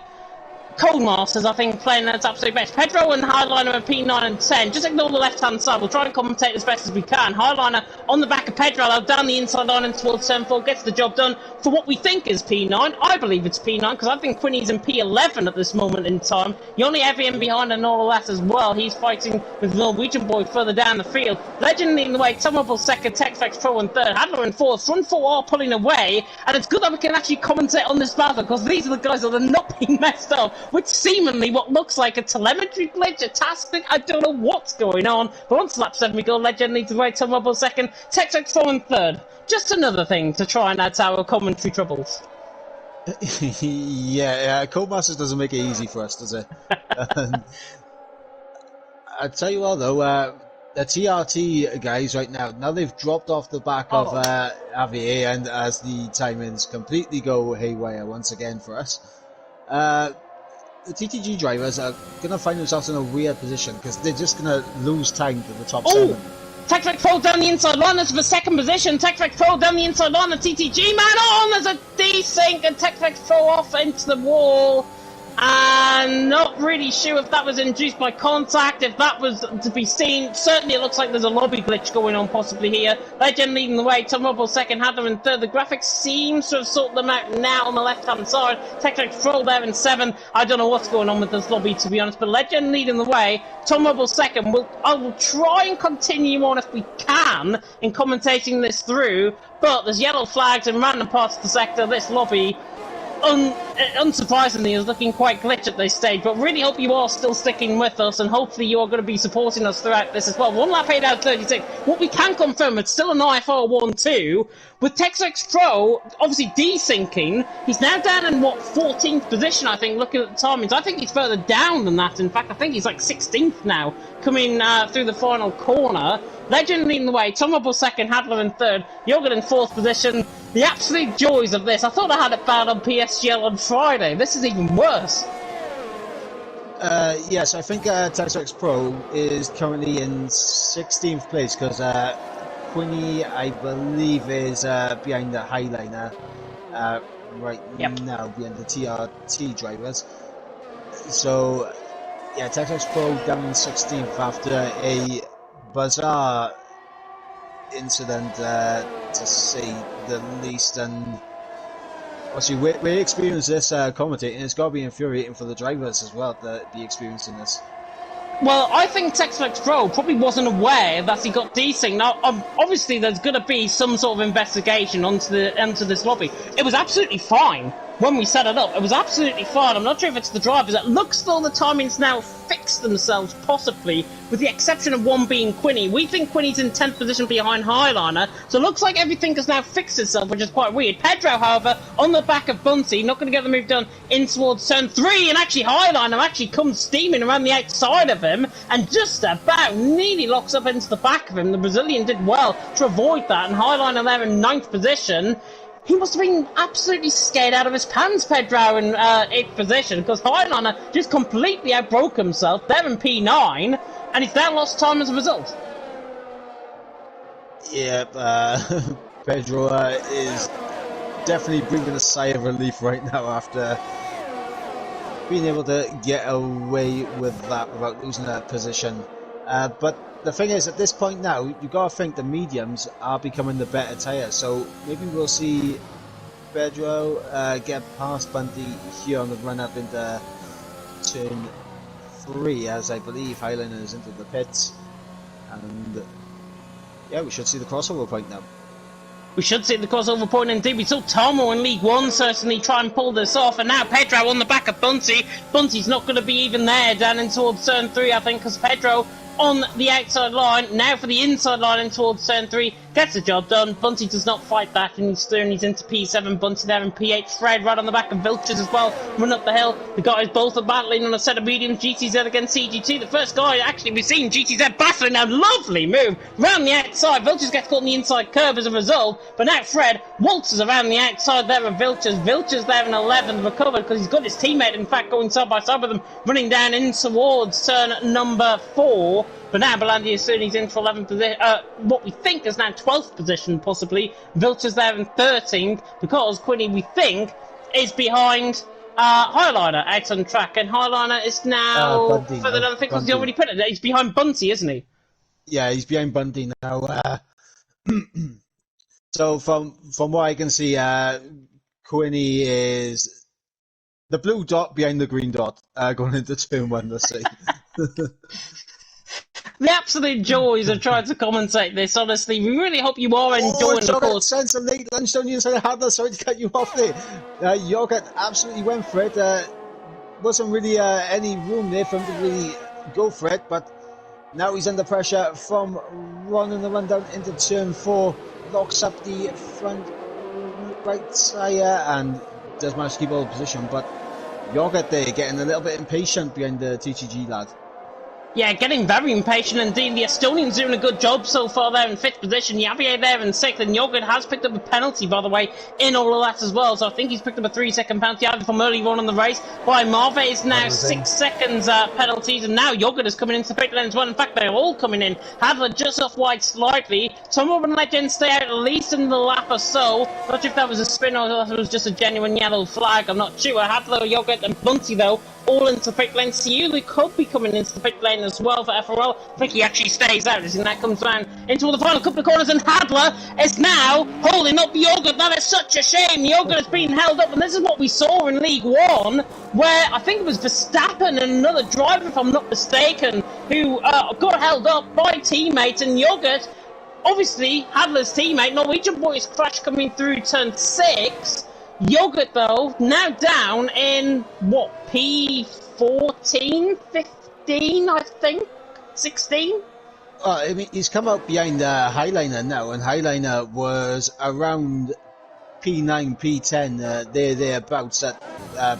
Codemasters, I think, playing at its absolute best. Pedro and Highliner are P9 and 10. Just ignore the left-hand side. We'll try and commentate as best as we can. Highliner on the back of Pedro, down the inside line and towards turn 4, gets the job done for what we think is P9. I believe it's P9 because I think Quinny's in P11 at this moment in time. You only have him behind and all of that as well. He's fighting with Norwegian boy further down the field. Legend leading the way, Tom Robbo second, TechFlex Pro in third, Hadler in fourth. Front 4 are pulling away, and it's good that we can actually commentate on this battle because these are the guys that are not being messed up with seemingly what looks like a telemetry glitch, a task thing. I don't know what's going on, but once lap 7 we go, Legend leads the way, Tom Robbo second, TechFlex Pro in third. Just another thing to try and add to our commentary troubles. Yeah, Codemasters doesn't make it easy for us, does it? I tell you what though, the TRT guys right now they've dropped off the back of Avier, and as the timings completely go haywire once again for us, the TTG drivers are going to find themselves in a weird position because they're just going to lose time to the top 7. TTGaming Pro down the inside line. That's for second position. TTGaming Pro down the inside line. The TTG man on. There's a desync and TTGaming Pro off into the wall. And not really sure if that was induced by contact, if that was to be seen. Certainly it looks like there's a lobby glitch going on possibly here. Legend leading the way, Tom Rubble second, Hadler in third. The graphics seems to have sorted them out now on the left-hand side. TTGaming Pro there in 7. I don't know what's going on with this lobby, to be honest, but Legend leading the way, Tom Rubble second. I will try and continue on if we can in commentating this through, but there's yellow flags in random parts of the sector. This lobby unsurprisingly is looking quite glitch at this stage, but really hope you are still sticking with us, and hopefully you are going to be supporting us throughout this as well. 1 lap 8 out of 36. What we can confirm, it's still an IFR 1-2, with TTGaming Pro obviously desyncing. He's now down in, 14th position, I think, looking at the timings. I think he's further down than that. In fact, I think he's like 16th now, coming through the final corner. Legend leading the way, Tom Rubble second, Hadler in third, Jorgen in 4th position. The absolute joys of this. I thought I had it bad on PSGL on Friday. This is even worse. Yes, I think TTGaming Pro is currently in 16th place because Quinny, I believe, is behind the Highliner now, behind the TRT drivers. So, yeah, TTGaming Pro down in 16th after a bizarre incident, to say the least, and obviously we experience this commentating. It's got to be infuriating for the drivers as well to be experiencing this. Well, I think TTGaming Pro probably wasn't aware that he got desynced. Now, obviously, there's going to be some sort of investigation onto this lobby. It was absolutely fine when we set it up. It was absolutely fine. I'm not sure if it's the drivers. It looks though the timings now fixed themselves, possibly, with the exception of one being Quinny. We think Quinny's in 10th position behind Highliner, so it looks like everything has now fixed itself, which is quite weird. Pedro, however, on the back of Bunty, not going to get the move done in towards turn 3, and actually Highliner actually comes steaming around the outside of him, and just about nearly locks up into the back of him. The Brazilian did well to avoid that, and Highliner there in 9th position. He must have been absolutely scared out of his pants, Pedro, in 8th position, because Highliner just completely outbroke himself. They're in P9, and he's now lost time as a result. Yep, Pedro is definitely breathing a sigh of relief right now after being able to get away with that without losing that position. But the thing is, at this point now, you've got to think the mediums are becoming the better tyres, so maybe we'll see Pedro get past Bunty here on the run up into turn 3, as I believe Highliner is into the pits, and yeah, we should see the crossover point now. We should see the crossover point indeed. We saw Tomo in League 1 certainly try and pull this off, and now Pedro on the back of Bunty. Bunty's not going to be even there down in towards turn 3, I think, because Pedro on the outside line, now for the inside line in towards turn 3, gets the job done. Bunty does not fight that, and he's into P7. Bunty there in P8. Fred right on the back of Vilches as well, run up the hill. The guys both are battling on a set of mediums. GTZ against CGT. The first guy actually we've seen GTZ battling now. Lovely move around the outside. Vilches gets caught in the inside curve as a result, but now Fred waltzes around the outside there of Vilches. Vilches there in 11th, recovered because he's got his teammate in fact going side by side with him, running down in towards turn number 4. But now Belandi is soon, he's in for 11th position, what we think is now 12th position, possibly. Vilches there in 13th, because Quinny, we think, is behind Highliner out on track, and Highliner is now further down the thing, because he already put it there. He's behind Bunty, isn't he? Yeah, he's behind Bunty now. So from what I can see, Quinny is the blue dot behind the green dot, going into turn 1, let's see. The absolute joys of trying to commentate this, honestly. We really hope you are enjoying the course. Send some late lunch down you inside the Hadler, sorry to cut you off there. Jorgen absolutely went for it. Wasn't really any room there for him to really go for it, but now he's under pressure from Ron in the run down into turn 4. Locks up the front right tyre and does manage to keep all the position, but Jorgen there getting a little bit impatient behind the TTG lad. Yeah, getting very impatient indeed. The Estonians doing a good job so far there in 5th position. Javier there in 6th, and Yogurt has picked up a penalty, by the way, in all of that as well. So I think he's picked up a 3-second penalty either from early on in the race. By Marve is now 6 seconds penalties, and now Yogurt is coming into the pit lane as well. In fact, they're all coming in. Hadler just off wide slightly. Tom Urban Legend stay out at least in the lap or so. Not sure if that was a spin or if it was just a genuine yellow flag. I'm not sure. Hadler, Yogurt, and Bunty, though, all into the pit lane. Seulu could be coming into the pit lane as well for FRL. I think he actually stays out as that comes down into the final couple of corners, and Hadler is now holding up Yogurt. That is such a shame. Yogurt has been held up, and this is what we saw in League One, where I think it was Verstappen and another driver, if I'm not mistaken, who got held up by teammates, and Yogurt, obviously Hadler's teammate, Norwegian boys crash coming through turn 6. Yogurt, though, now down in, what, P14, 15, I think? 16? I mean, he's come out behind Highliner now, and Highliner was around P9, P10, thereabouts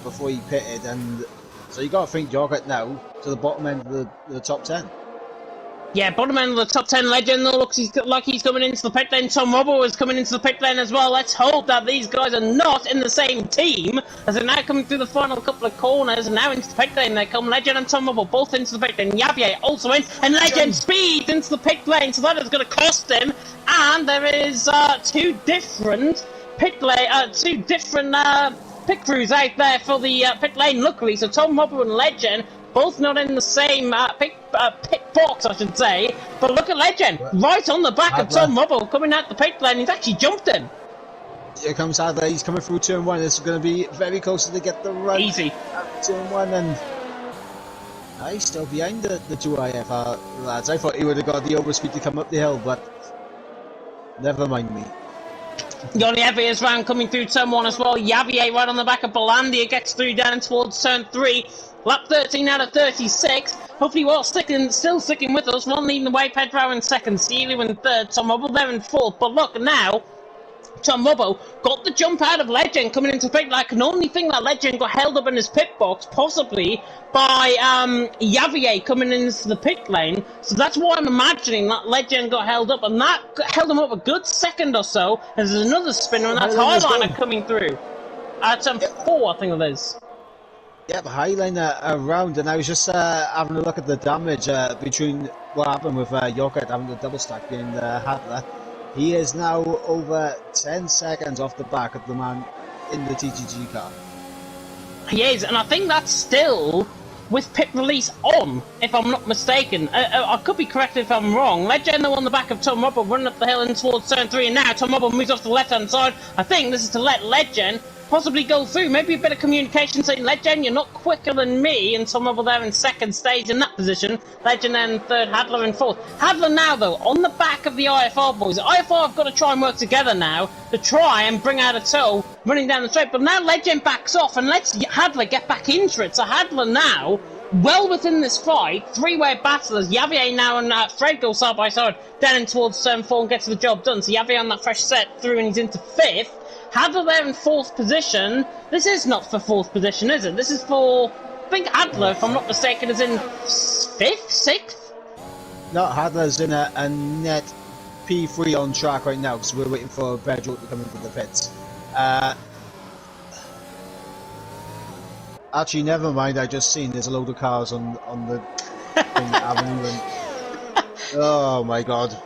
before he pitted, and so you got to think Yogurt now to the bottom end of the top 10. Yeah, bottom end of the top 10 Legend, though, looks like he's coming into the pit lane. Tom Robbo is coming into the pit lane as well. Let's hope that these guys are not in the same team, as they're now coming through the final couple of corners, and now into the pit lane they come. Legend and Tom Robbo both into the pit lane. Yavier also in, and Legend speeds into the pit lane, so that is going to cost him. And there is two different pit crews out there for the pit lane, luckily. So Tom Robbo and Legend both not in the same pit box, I should say. But look at Legend, right on the back of Tom Robbo, coming out the pit lane. He's actually jumped him. Here comes Adler. He's coming through turn 1. This is going to be very close to get the run. Easy. Turn 1, and he's still behind the two IFR lads. I thought he would have got the overspeed to come up the hill, but never mind me. Johnny Evier's round coming through turn 1 as well. Javier right on the back of Bolandia gets through down towards turn 3. Lap 13 out of 36. Hopefully we're still sticking with us. One leading the way, Pedro in 2nd, Sealy in 3rd, Tom Robbo there in 4th. But look now, Tom Robbo got the jump out of Legend coming into pit. I can only think that Legend got held up in his pit box, possibly by Javier coming into the pit lane. So that's why I'm imagining that Legend got held up, and that held him up a good second or so. And there's another spinner, and that's Highliner coming through. At turn 4, I think it is. Yep, Highliner around, and I was just having a look at the damage between what happened with Yogurt having the double stack being Hadler. He is now over 10 seconds off the back of the man in the TTG car. He is, and I think that's still with pit release on, if I'm not mistaken. I could be corrected if I'm wrong. Legend on the back of Tom Robbo running up the hill in towards turn 3, and now Tom Robbo moves off the left-hand side. I think this is to let Legend possibly go through. Maybe a bit of communication saying, Legend, you're not quicker than me, and Tom Robbo there in 2nd stays in that position. Legend then 3rd, Hadler in 4th. Hadler now, though, on the back of the IFR boys. IFR have got to try and work together now to try and bring out a tow running down the straight. But now Legend backs off and lets Hadler get back into it. So Hadler now, well within this fight, three-way battle as Javier now and Fred go side by side down in towards turn 4 and gets the job done. So Javier on that fresh set through, and he's into 5th. Hadler there in 4th position. This is not for 4th position, is it? This is for, I think Hadler, if I'm not mistaken, is in 5th, 6th? No, Hadler's in a net P3 on track right now, because we're waiting for Pedro to come into the pits. Actually, never mind, I just seen there's a load of cars on the avenue, and oh my god.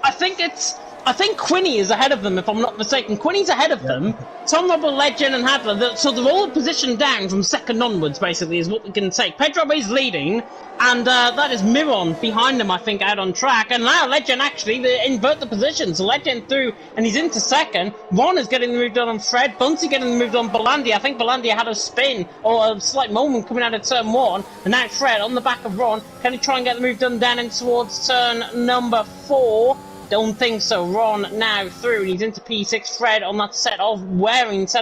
I think Quinny is ahead of them, if I'm not mistaken. Quinny's ahead of them. Tom Robbo, Legend, and Hadler. So they're all positioned down from 2nd onwards, basically, is what we can take. Pedro is leading, and that is Miron behind them, I think, out on track. And now Legend, actually, they invert the positions. So Legend through, and he's into 2nd. Ron is getting the move done on Fred. Bunty getting the move done on Bolandia. I think Bolandia had a spin, or a slight moment coming out of turn 1. And now Fred on the back of Ron. Can he try and get the move done down in towards turn number 4? Don't think so. Ron now through, and he's into P6. Fred on that set of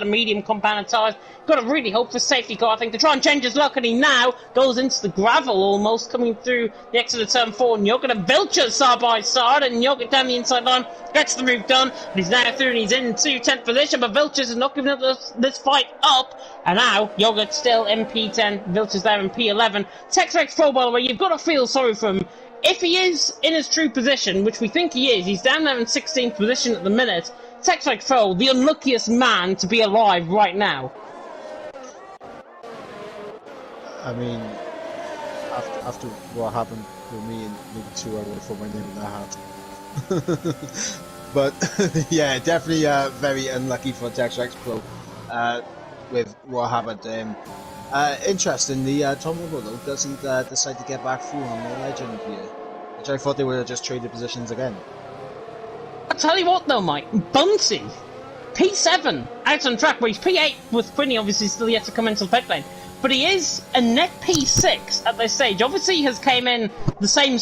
medium compounded tyres. Got to really hope for safety car, I think, to try and change his luck, and he now goes into the gravel almost, coming through the exit of turn 4. Njoka and Vilcher side by side, and Njoka down the inside line gets the move done, and he's now through, and he's into 10th position, but Vilcher's is not giving up this fight up, and now Yogurt's still in P10, Vilcher's there in P11. Texrex Pro, by the way, you've got to feel sorry for him. If he is in his true position, which we think he is, he's down there in 16th position at the minute. Texrex Pro, the unluckiest man to be alive right now. I mean, after what happened with me in League 2, I would have thrown my name in the hat. But yeah, definitely very unlucky for Texrex Pro with what happened to him. Interestingly, Tom Robo doesn't decide to get back through on the legend here, which I thought they would have just traded positions again. I'll tell you what though, Mike, Bunty, P7, out on track, where he's P8 with Quinny obviously still yet to come into the pit lane. But he is a net P6 at this stage. Obviously, he has came in the same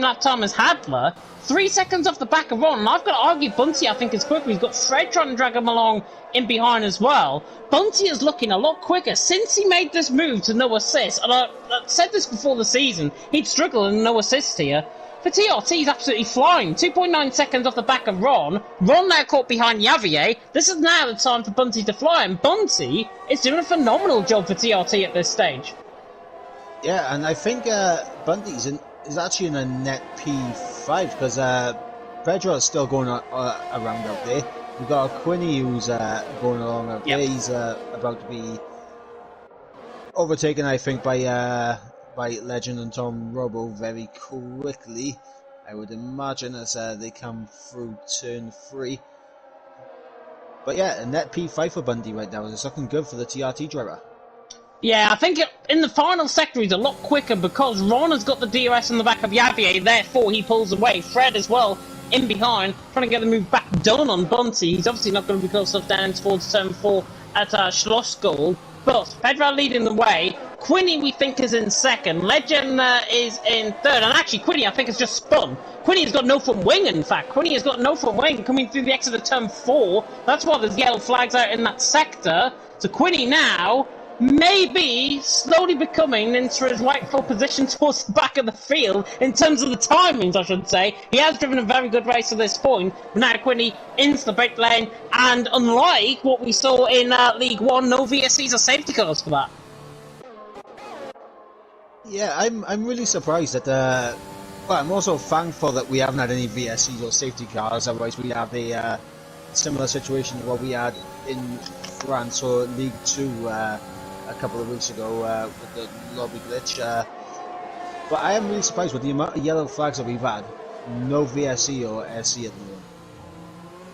lap time as Hadler, 3 seconds off the back of Ron. And I've got to argue Bunty, I think, is quicker. He's got Fred trying to drag him along in behind as well. Bunty is looking a lot quicker since he made this move to no assist. And I said this before the season, he'd struggle in no assist here. For TRT, he's absolutely flying. 2.9 seconds off the back of Ron. Ron now caught behind Yavier. This is now the time for Bunty to fly, and Bunty is doing a phenomenal job for TRT at this stage. Yeah, and I think Bunty is actually in a net P5, because Pedro is still going around out there. We've got Quinny who's going along out there. He's about to be overtaken, I think, by Legend and Tom Robo very quickly, I would imagine, as they come through turn 3. But yeah, a net P5 for Bundy right now. It's looking good for the TRT driver. Yeah, I think in the final sector he's a lot quicker because Ron has got the DRS on the back of Yavier, therefore he pulls away. Fred as well in behind, trying to get the move back done on Bunty. He's obviously not going to be close enough down towards turn 4 at Schlossgold. But Pedro leading the way. Quinny, we think, is in second. Legend is in third. And actually, Quinny, I think, has just spun. Quinny has got no front wing, in fact. Quinny has got no front wing coming through the exit of turn 4. That's why there's yellow flags out in that sector. So Quinny now maybe slowly becoming into his rightful position towards the back of the field in terms of the timings, I should say. He has driven a very good race to this point, but now Quinny into the pit lane, and unlike what we saw in League 1, no VSCs or safety cars for that. Yeah, I'm really surprised that well, I'm also thankful that we haven't had any VSCs or safety cars, otherwise we'd have a similar situation to what we had in France or League 2 a couple of weeks ago with the lobby glitch. But I am really surprised with the amount of yellow flags that we've had. No VSC or SC at the moment.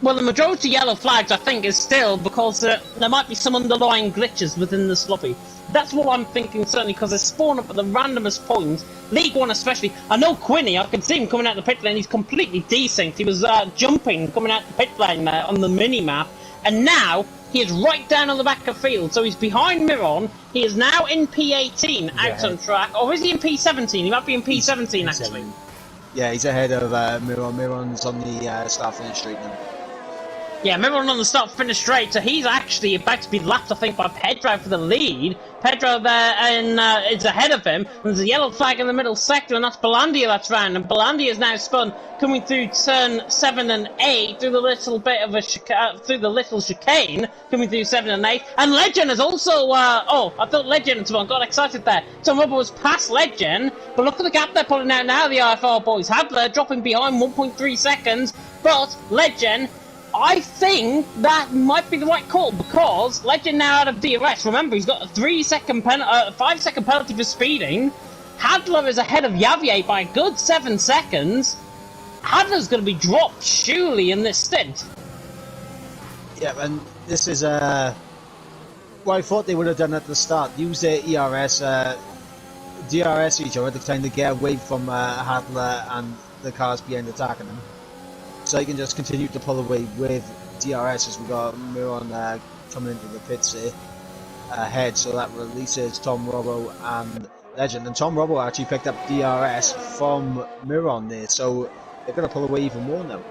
Well, the majority of yellow flags, I think, is still because there might be some underlying glitches within the sloppy. That's what I'm thinking, certainly, because they spawn up at the randomest points. League 1 especially. I know Quinny, I can see him coming out the pit lane, he's completely desynced. He was jumping, coming out the pit lane there on the mini-map. And now, he is right down on the back of field, so he's behind Miron. He is now in P18, out on track. Or is he in P17? He might be in P17, actually. Yeah, he's ahead of Miron. Miron's on the start-finish straight now. Yeah, Miron on the start-finish straight, so he's actually about to be lapped, I think, by Pedro for the lead. Pedro there is ahead of him. There's a yellow flag in the middle sector, and that's Belandia that's round. And Belandia is now spun, coming through turn 7 and 8 through the little bit of a through the little chicane, coming through 7 and 8. And Legend is also. Oh, I thought Legend spun. Got excited there. Tom Rubber was past Legend, but look at the gap they're pulling out now. The IFR boys. Hadler dropping behind 1.3 seconds, but Legend. I think that might be the right call because Legend now out of DRS. Remember, he's got a 5-second penalty for speeding. Hadler is ahead of Yavier by a good 7 seconds. Hadler's going to be dropped surely in this stint. Yeah, and this is what I thought they would have done at the start. Use their ERS, DRS each other to kind of get away from Hadler and the cars behind attacking them. So you can just continue to pull away with DRS as we got Miron coming into the pits here ahead. So that releases Tom Robo and Legend. And Tom Robo actually picked up DRS from Miron there. So they're going to pull away even more now.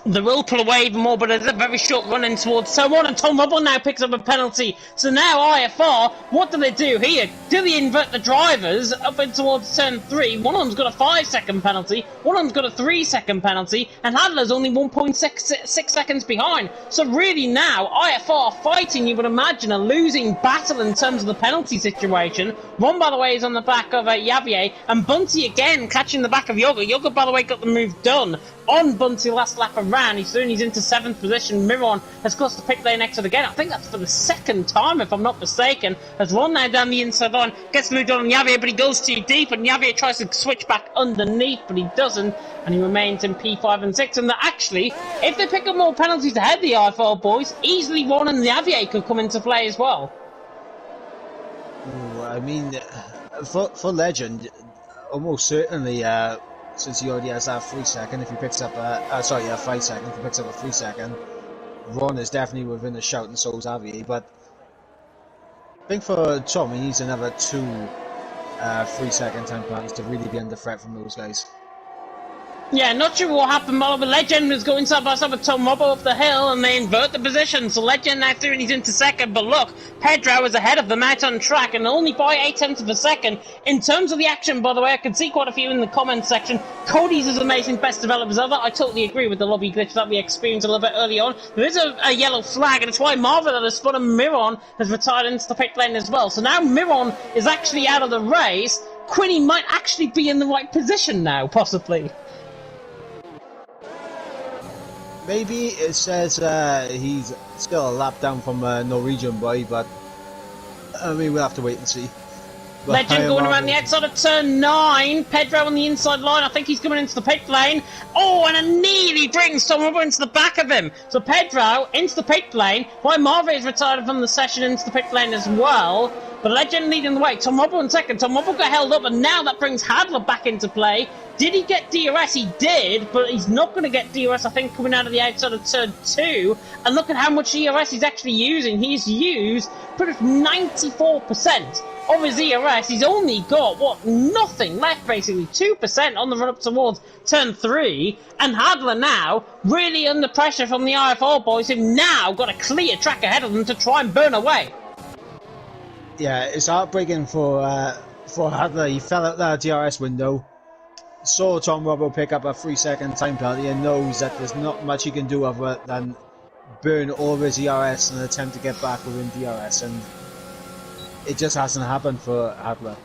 They will pull away even more, but there's a very short run in towards turn 1, and Tom Rubble now picks up a penalty. So now IFR, what do they do here? Do they invert the drivers up in towards turn 3? One of them's got a 5-second penalty, one of them's got a 3-second penalty, and Hadler's only 1.6 seconds behind. So really now, IFR fighting, you would imagine, a losing battle in terms of the penalty situation. One, by the way, is on the back of Javier, and Bunty again catching the back of Yoga. Yoga, by the way, got the move done on Bunty last lap around. He's into 7th position. Miron has crossed the pit lane exit again. I think that's for the 2nd time, if I'm not mistaken. Has run now down the inside line, gets moved on Javier, but he goes too deep, and Javier tries to switch back underneath, but he doesn't, and he remains in P5 and 6. And that actually, if they pick up more penalties ahead, the IFL boys, easily Ron and Javier could come into play as well. Ooh, I mean, for Legend, almost certainly, since he already has that 3-second, if he picks up 5-second, if he picks up a 3-second, Ron is definitely within a shout, and so is Javier. But I think for Tom, he needs another 2 3-second time penalties to really be under threat from those guys. Yeah, not sure what happened, but Legend was going side by side with Tom Robbo up the hill, and they invert the position. So Legend now through and he's into 2nd, but look, Pedro is ahead of them out on track, and only by 0.8 of a second. In terms of the action, by the way, I can see quite a few in the comments section. Cody's is amazing, best developers ever. I totally agree with the lobby glitch that we experienced a little bit early on. There is a yellow flag, and it's why Marvin that has spun, and Miron has retired into the pit lane as well. So now Miron is actually out of the race. Quinny might actually be in the right position now, possibly. Maybe it says he's still a lap down from Norwegian boy, but I mean, we'll have to wait and see. But Legend going around the outside of turn 9. Pedro on the inside line. I think he's coming into the pit lane. Oh, and it nearly brings Tom Rubber into the back of him. So Pedro into the pit lane. Why Marve is retired from the session into the pit lane as well. But Legend leading the way. Tom Rubber in 2nd. Tom Rubber got held up, and now that brings Hadler back into play. Did he get DRS? He did, but he's not going to get DRS, I think, coming out of the outside of turn 2. And look at how much DRS he's actually using. He's used pretty much 94% of his DRS. He's only got, nothing left, basically. 2% on the run up towards turn 3. And Hadler now really under pressure from the IFR boys, who've now got a clear track ahead of them to try and burn away. Yeah, it's heartbreaking for Hadler. He fell out that DRS window, saw Tom Robbo pick up a 3-second time penalty, and knows that there's not much he can do other than burn all of his DRS and attempt to get back within DRS, and it just hasn't happened for Hadler.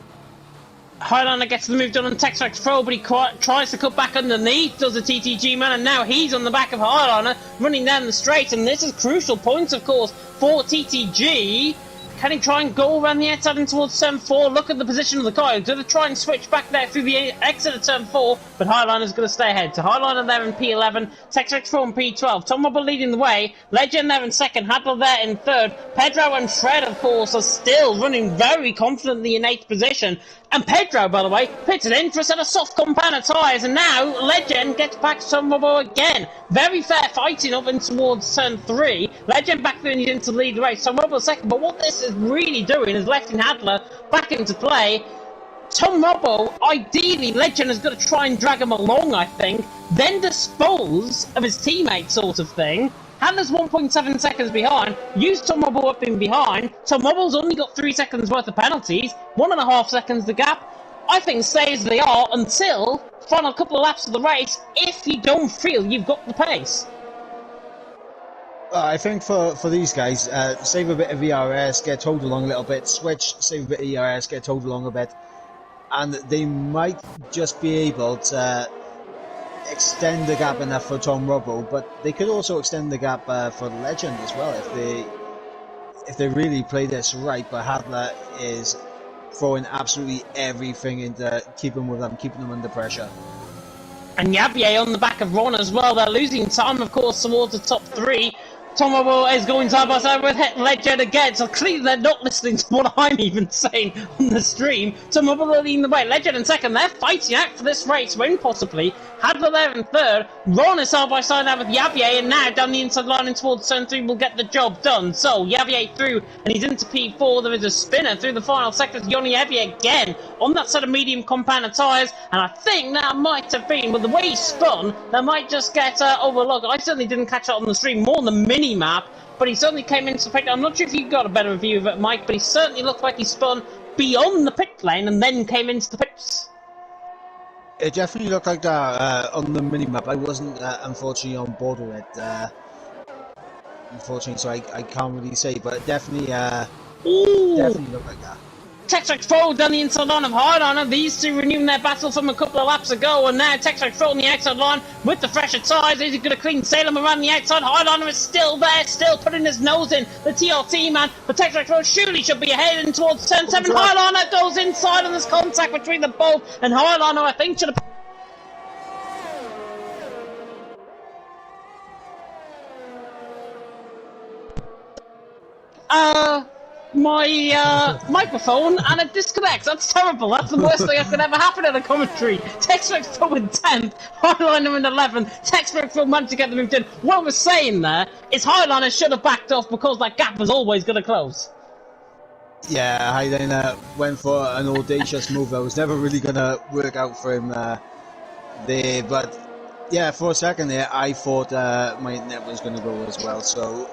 Highlander gets the move done on Texrex Pro, but he tries to cut back underneath, does the TTG man, and now he's on the back of Highlander, running down the straight, and this is crucial points, of course, for TTG. Can he try and go around the outside and towards turn 4? Look at the position of the car. He's going to try and switch back there through the exit of turn 4, but Highliner's going to stay ahead. So Highliner there in P11, Texrex Pro in P12. Tom Rubble leading the way, Legend there in 2nd, Hadler there in 3rd. Pedro and Fred, of course, are still running very confidently in 8th position. And Pedro, by the way, pitted in for a set of soft compound tyres, and now Legend gets back to Tom Rubble again. Very fair fighting up in towards turn 3. Legend back there and he's into the lead race. Tom Rubble 2nd, but what this is really doing is letting Hadler back into play. Tom Robbo, ideally, Legend has got to try and drag him along, I think, then dispose of his teammate, sort of thing. Hadler's 1.7 seconds behind. Use Tom Robbo up in behind. Tom Robbo's only got 3 seconds worth of penalties. 1.5 seconds the gap. I think stay as they are until final couple of laps of the race, if you don't feel you've got the pace. I think for these guys, save a bit of ERS, get towed along a little bit, switch, save a bit of ERS, get towed along a bit, and they might just be able to extend the gap enough for Tom Robbo, but they could also extend the gap for Legend as well if they really play this right. But Hadler is throwing absolutely everything into keeping them under pressure. And Javier on the back of Ron as well. They're losing time, of course, towards the top 3. Tomobo is going side by side with Legend again, so clearly they're not listening to what I'm even saying on the stream. Tomobo leading the way, Legend in second, they're fighting out for this race, win possibly. Hadler there in third, Ron is side by side now with Yavier, and now down the inside line and towards turn 3 will get the job done. So Yavier through, and he's into P4, there is a spinner through the final sector, Yoni Yavier again on that set of medium compounder tyres, and I think that might have been, with the way he spun, that might just get overlooked. I certainly didn't catch it on the stream, more on the mini-map, but he certainly came into the pit. I'm not sure if you got a better view of it, Mike, but he certainly looked like he spun beyond the pit lane and then came into the pits. It definitely looked like that on the mini-map. I wasn't, unfortunately, on board with it. Unfortunately, so I can't really say, but it definitely, definitely looked like that. Textrax forward down the inside line of Hardliner. These two renewing their battle from a couple of laps ago, and now Textrax forward on the outside line with the fresher tyres. He's going to clean Salem around the outside. Hardliner is still there, still putting his nose in the TRT man, but Textrax forward surely should be heading towards turn 7. Hardliner goes inside, and there's contact between them both, and Hardliner, I think, should have... my microphone, and it disconnects. That's terrible. That's the worst thing that could ever happen in a commentary. Textbook Phil in 10th, Highliner in 11th. Textbook Phil managed to get the move in. What we're saying there is Highliner should have backed off because that gap was always going to close. Yeah, Highliner went for an audacious move that was never really going to work out for him there. But yeah, for a second there, I thought my net was going to go as well. So.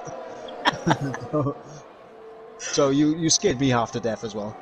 So you scared me half to death as well.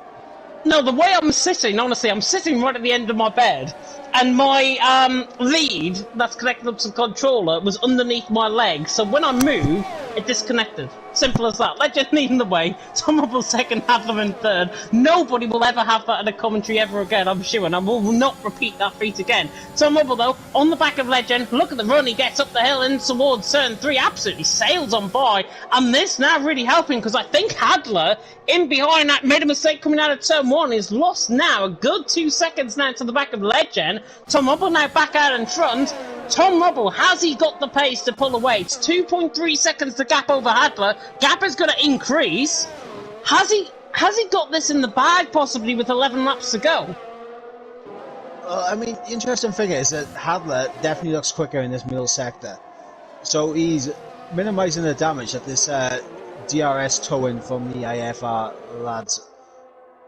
No, the way I'm sitting, honestly, I'm sitting right at the end of my bed, and my lead that's connected up to the controller was underneath my leg, so when I move, it disconnected. Simple as that. Legend leading the way, Tom Rubble second, Hadler in third. Nobody will ever have that in a commentary ever again, I'm sure, and I will not repeat that feat again. Tom Rubble, though, on the back of Legend, look at the run, he gets up the hill in towards turn 3, absolutely sails on by, and this now really helping, because I think Hadler, in behind that, made a mistake coming out of turn 1, is lost now a good 2 seconds now to the back of Legend. Tom Rubble now back out in front. Tom Rubble, has he got the pace to pull away? It's 2.3 seconds to gap over Hadler. Gap is going to increase. Has he got this in the bag, possibly, with 11 laps to go? I mean, the interesting thing is that Hadler definitely looks quicker in this middle sector. So he's minimising the damage that this DRS towing from the IFR lads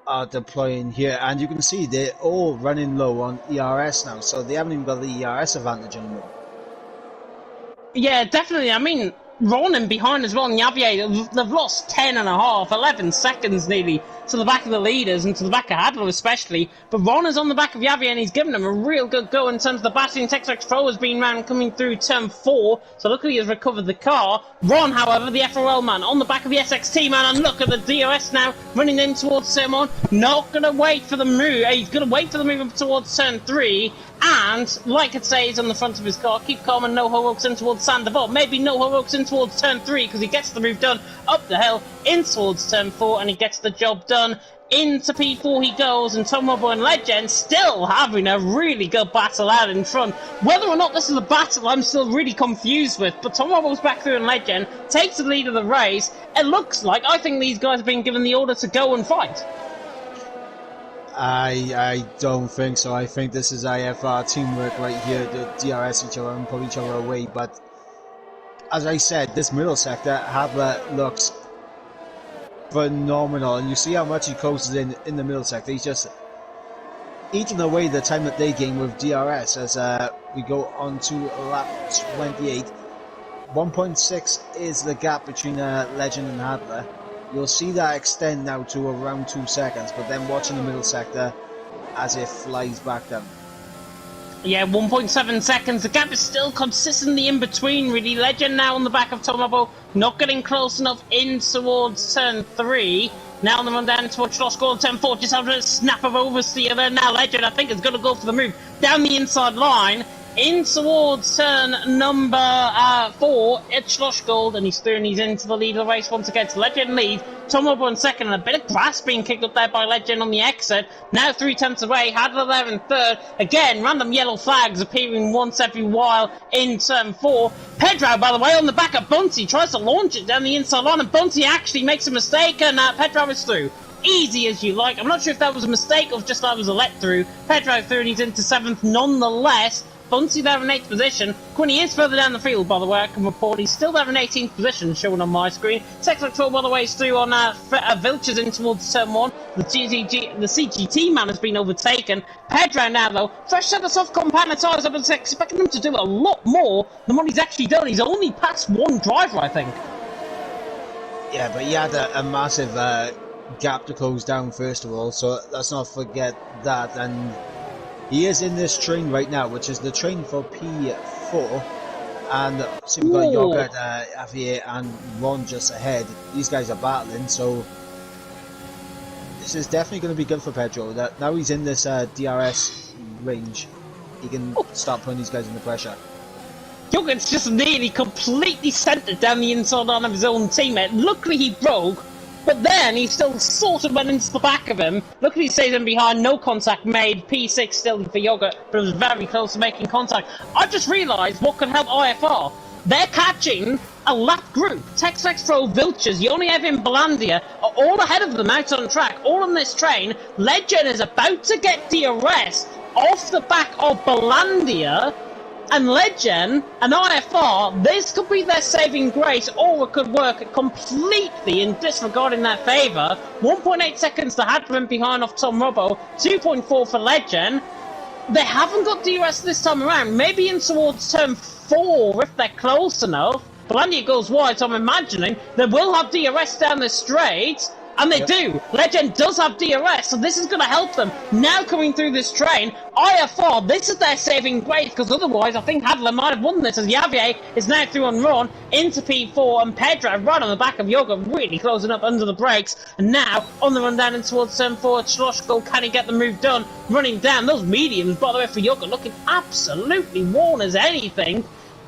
are deploying here, and you can see they're all running low on ERS now, so they haven't even got the ERS advantage anymore. Yeah, definitely. I mean, Ronan behind as well, and Yavier, they've lost 10.5, 11 seconds nearly to the back of the leaders and to the back of Hadler especially. But Ronan's on the back of Yavier and he's given them a real good go in terms of the battery. And Texax Pro has been round coming through turn 4, so luckily he has recovered the car. Ron, however, the FRL man, on the back of the SXT man, and look at the DRS now running in towards turn 1. Not going to wait for the move. He's going to wait for the move up towards turn 3. And, like it says on the front of his car, keep calm and no heroics in towards Sandoval. Maybe no heroics in towards turn 3 because he gets the move done up the hill in towards turn 4 and he gets the job done. Into P4 he goes, and Tom Robo and Legend still having a really good battle out in front. Whether or not this is a battle, I'm still really confused with, but Tom Robo's back through and Legend takes the lead of the race. It looks like, I think these guys have been given the order to go and fight. I don't think so. I think this is IFR teamwork right here. The DRS each other and pull each other away. But as I said, this middle sector, Hadler looks phenomenal. And you see how much he closes in the middle sector. He's just eating away the time that they gain with DRS as we go on to lap 28. 1.6 is the gap between Legend and Hadler. You'll see that extend now to around 2 seconds, but then watching the middle sector as it flies back down. Yeah, 1.7 seconds. The gap is still consistently in between, really. Legend now on the back of Tomobo, not getting close enough in towards turn 3. Now on the run down towards Schloss Gold, turn 4, just having a snap of oversteer there. Now Legend, I think, is going to go for the move down the inside line in towards turn number 4. It's Schlossgold, and he's through and he's into the lead of the race once again. So Legend lead. Tom Robo in second, and a bit of grass being kicked up there by Legend on the exit. Now 3/10 away. Hadler there in third. Again, random yellow flags appearing once every while in turn 4. Pedro, by the way, on the back of Bunty, tries to launch it down the inside line, and Bunty actually makes a mistake, and Pedro is through. Easy as you like. I'm not sure if that was a mistake or if just that was a let-through. Pedro through, and he's into 7th nonetheless. Bunty there in 8th position. Quinny is further down the field, by the way, I can report. He's still there in 18th position, showing on my screen. Sector 12, by the way, is through on Vilches in towards turn 1. The CGT man has been overtaken. Pedro now, though, fresh set of soft compound tyres. I was expecting him to do a lot more than what he's actually done. He's only passed one driver, I think. Yeah, but he had a massive gap to close down, first of all, so let's not forget that. And he is in this train right now, which is the train for P4. And see, we've got Yogurt, Javier, and Ron just ahead. These guys are battling, so this is definitely going to be good for Pedro. That now he's in this DRS range, he can start putting these guys under pressure. Yogurt's just nearly completely centred down the inside line of his own teammate. Luckily he broke, but then he still sort of went into the back of him. Luckily he stays in behind, no contact made. P6 still for Yogurt, but it was very close to making contact. I just realised what could help IFR. They're catching a lap group. Tex-Rex Pro, Vilches, Yoniev and Balandia are all ahead of them out on track, all on this train. Legend is about to get DRS off the back of Balandia. And Legend and IFR, this could be their saving grace, or it could work completely in disregarding their favour. 1.8 seconds to Hadron behind off Tom Robbo, 2.4 for Legend. They haven't got DRS this time around, maybe in towards turn 4 if they're close enough. Balandia goes wide, so I'm imagining they will have DRS down the straight. And they do. Legend does have DRS, so this is going to help them. Now coming through this train, IFR, this is their saving grace, because otherwise I think Hadler might have won this, as Javier is now through on Ron into P4, and Pedro right on the back of Yoga, really closing up under the brakes. And now on the run down in towards turn 4, Schlossgold, can he get the move done? Running down those mediums, by the way, for Yoga, looking absolutely worn as anything.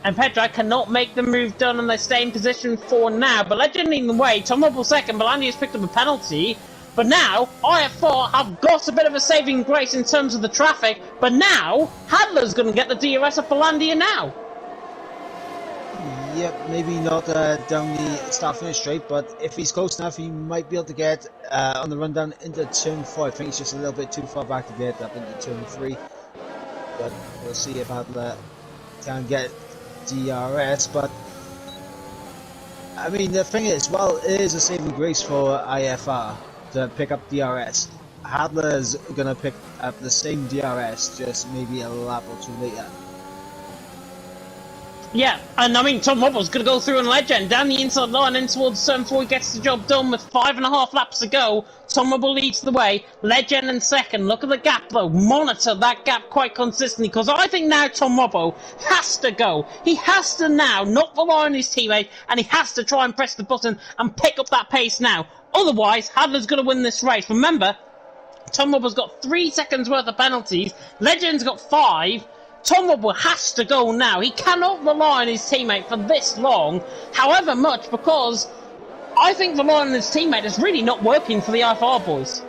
And Pedro cannot make the move done, and they stay in position for now. But Legend leading the way. Tom Rubble second. Balandi has picked up a penalty. But now, IF4 have got a bit of a saving grace in terms of the traffic. But now, Hadler's going to get the DRS of Balandia now. Yep, maybe not down the start-finish straight, but if he's close enough, he might be able to get on the rundown into turn 4. I think he's just a little bit too far back to get up into turn 3. But we'll see if Hadler can get DRS. But I mean, the thing is, well, it is a saving grace for IFR to pick up DRS. Hadler's gonna pick up the same DRS, just maybe a lap or two later. Yeah, and I mean, Tom Wobble's going to go through on Legend, down the inside line, in towards turn 4, he gets the job done with 5.5 laps to go. Tom Wobble leads the way, Legend in second. Look at the gap though, monitor that gap quite consistently, because I think now Tom Wobble has to go. He has to now not rely on his teammate, and he has to try and press the button and pick up that pace now. Otherwise, Hadler's going to win this race. Remember, Tom Wobble's got 3 seconds worth of penalties, Legend's got 5. Tom Wobble has to go now. He cannot rely on his teammate for this long, however much, because I think relying on his teammate is really not working for the IFR boys.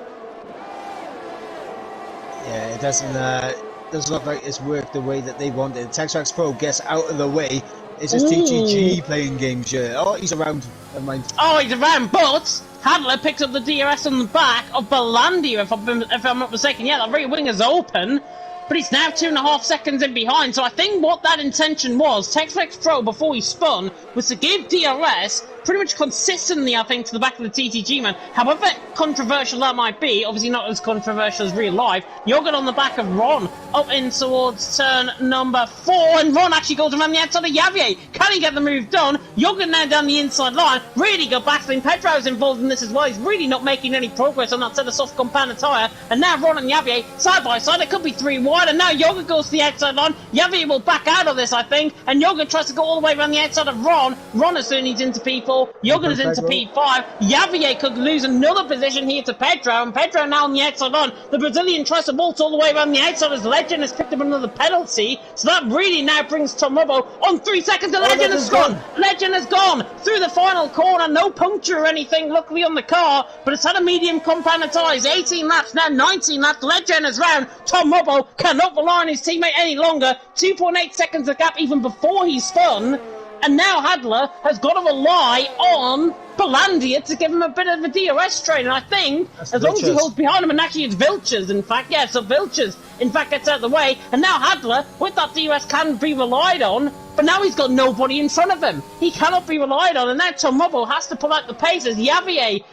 Yeah, it doesn't look like it's worked the way that they wanted. Tex-Rex Pro gets out of the way. Is this TTG playing games here? Oh, he's around. Never mind. Oh, he's around, but Hadler picks up the DRS on the back of Balandia, if I'm not mistaken. Yeah, that rear wing is open. But he's now 2.5 seconds in behind, so I think what that intention was, Tex-Rex Pro, before he spun, was to give DRS pretty much consistently, I think, to the back of the TTG man. However controversial that might be, obviously not as controversial as real life, Yoghurt on the back of Ron, up in towards turn number 4, and Ron actually goes around the outside of Javier. Can he get the move done? Yoga now down the inside line. Really good backspin. Pedro's involved in this as well. He's really not making any progress on that set of soft compound tyre. And now Ron and Javier side by side. It could be 3 wide. And now Yoga goes to the outside line. Javier will back out of this, I think. And Yoga tries to go all the way around the outside of Ron. Ron is soon he's into P4. Yoga is into P5. Javier could lose another position here to Pedro. And Pedro now on the outside line. The Brazilian tries to waltz all the way around the outside as Legend has picked up another penalty. So that really now brings Tom Robbo on 3 seconds. The Legend has gone. Legend has gone through the final corner. No puncture or anything, luckily, on the car. But it's had a medium compound tyres. 18 laps now, 19 laps. Legend is round. Tom Robbo cannot rely on his teammate any longer. 2.8 seconds of gap even before he spun. And now Hadler has got to rely on Polandia to give him a bit of a DRS train. And I think, as long as he holds behind him, and actually it's Vilches, in fact, yeah, so Vilches, in fact, gets out of the way. And now Hadler, with that DRS, can be relied on, but now he's got nobody in front of him. He cannot be relied on, and now Tom Robbo has to pull out the pace as Javier,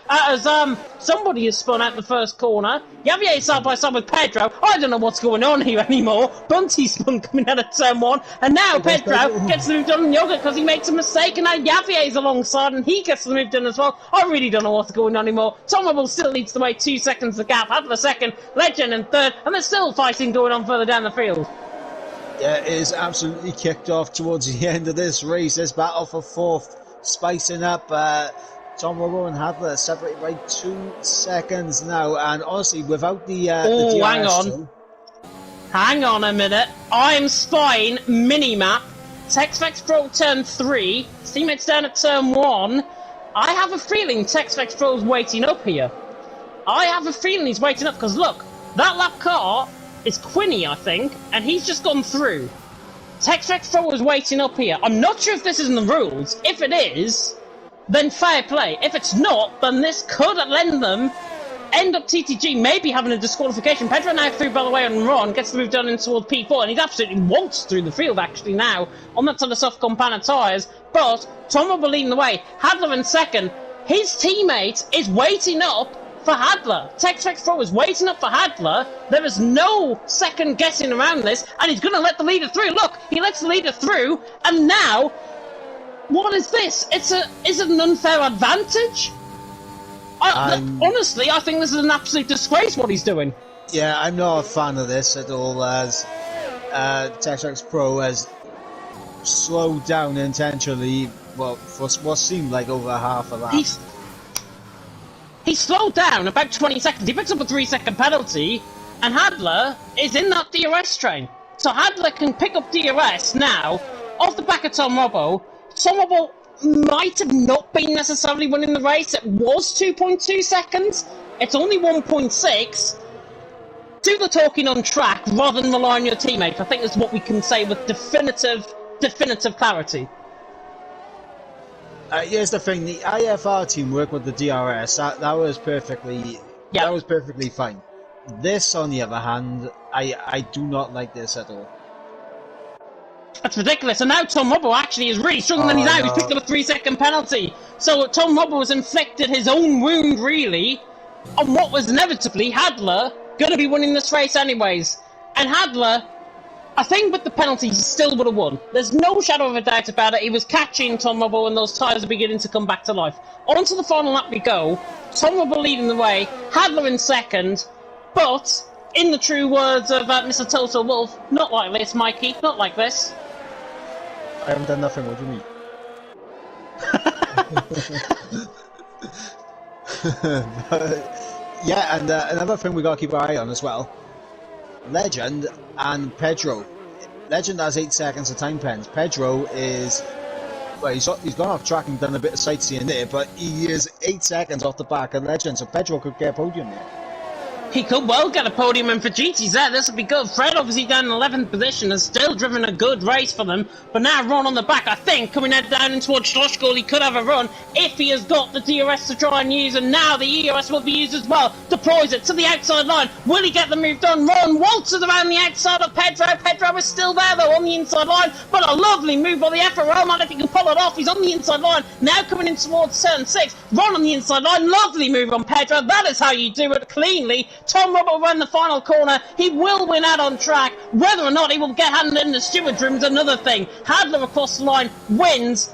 somebody has spun out the first corner. Javier side by side with Pedro. I don't know what's going on here anymore. Bunty spun coming out of turn 1, and now Pedro gets the move done on Yoga because he makes a mistake, and now Javier's alongside, and he gets the move done as well. I really don't know what's going on anymore. Tom Robbo still leads the way, 2 seconds the gap. Hadler second, Legend in third, and there's still fighting going on further down the field. Yeah, it is absolutely kicked off towards the end of this race. This battle for fourth, spicing up. Tom Robbo and Hadler separated by 2 seconds now, and honestly, without the DRS hang on. Hang on a minute. I'm spying mini-map. TexFX Pro turn 3. Teammates down at turn 1. I have a feeling TexFX Pro's waiting up here. I have a feeling he's waiting up, because look, that lap car is Quinny, I think, and he's just gone through. TexFX Pro is waiting up here. I'm not sure if this is in the rules. If it is, then fair play. If it's not, then this could lend them, end up TTG maybe having a disqualification. Pedro now through, by the way, and Ron gets the move done in towards P4, and he's absolutely waltzed through the field, actually, now, on that sort of soft compound tyres. But Tom Robbo leading the way. Hadler in second. His teammate is waiting up for Hadler. TexFX Pro is waiting up for Hadler. There is no second guessing around this, and he's going to let the leader through. Look, he lets the leader through, and now, what is this? Is it an unfair advantage? Honestly, I think this is an absolute disgrace what he's doing. Yeah, I'm not a fan of this at all, as TexFX Pro has slowed down intentionally, well, for what seemed like over half a lap. He slowed down about 20 seconds. He picks up a 3-second penalty, and Hadler is in that DRS train. So Hadler can pick up DRS now off the back of Tom Robbo. Tom Robbo might have not been necessarily winning the race. It was 2.2 seconds. It's only 1.6. Do the talking on track rather than rely on your teammate. I think that's what we can say with definitive clarity. Here's the thing: the IFR team worked with the DRS. That was perfectly. Yep. That was perfectly fine. This, on the other hand, I do not like this at all. That's ridiculous. And now Tom Robbo actually is really struggling. And he's out. No. He's picked up a 3-second penalty. So Tom Robbo has inflicted his own wound, really, on what was inevitably Hadler going to be winning this race anyways. And Hadler, I think with the penalty, he still would have won. There's no shadow of a doubt about it. He was catching Tom Robbo, and those tyres are beginning to come back to life. On to the final lap we go. Tom Robbo leading the way. Hadler in second. But, in the true words of Mr. Total Wolf, not like this, Mikey. Not like this. I haven't done nothing. What do you mean? Yeah, and another thing we got to keep our eye on as well. Legend and Pedro. Legend has 8 seconds of time pens. Pedro is, well, he's gone off track and done a bit of sightseeing there, but he is 8 seconds off the back of Legend, so Pedro could get a podium there. He could well get a podium, and for GT's there, this would be good. Fred, obviously down in 11th position, has still driven a good race for them, but now Ron on the back, I think, coming down in towards Schlossgall, he could have a run if he has got the DRS to try and use, and now the ERS will be used as well. Deploys it to the outside line. Will he get the move done? Ron waltzes around the outside of Pedro. Pedro is still there, though, on the inside line, but a lovely move by the FRL man if he can pull it off. He's on the inside line, now coming in towards turn 6. Ron on the inside line, lovely move on Pedro. That is how you do it cleanly. Tom Robbo ran the final corner. He will win out on track. Whether or not he will get handed in the steward's room is another thing. Hadler across the line wins.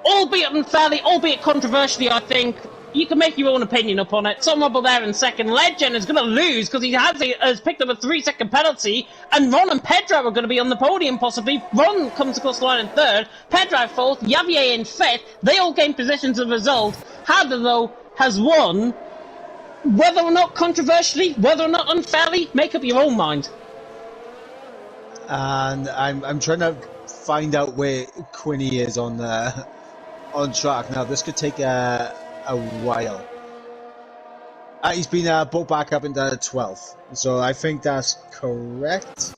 albeit unfairly, albeit controversially, I think. You can make your own opinion up on it. Tom Rubble there in second. Legend is going to lose because he has picked up a 3-second penalty, and Ron and Pedro are going to be on the podium possibly. Ron comes across the line in third, Pedro fourth, Javier in fifth. They all gain positions as a result. Hadler, though, has won. Whether or not controversially, whether or not unfairly, make up your own mind. And I'm trying to find out where Quinny is on track now. This could take a while. He's been brought back up into 12th, so I think that's correct.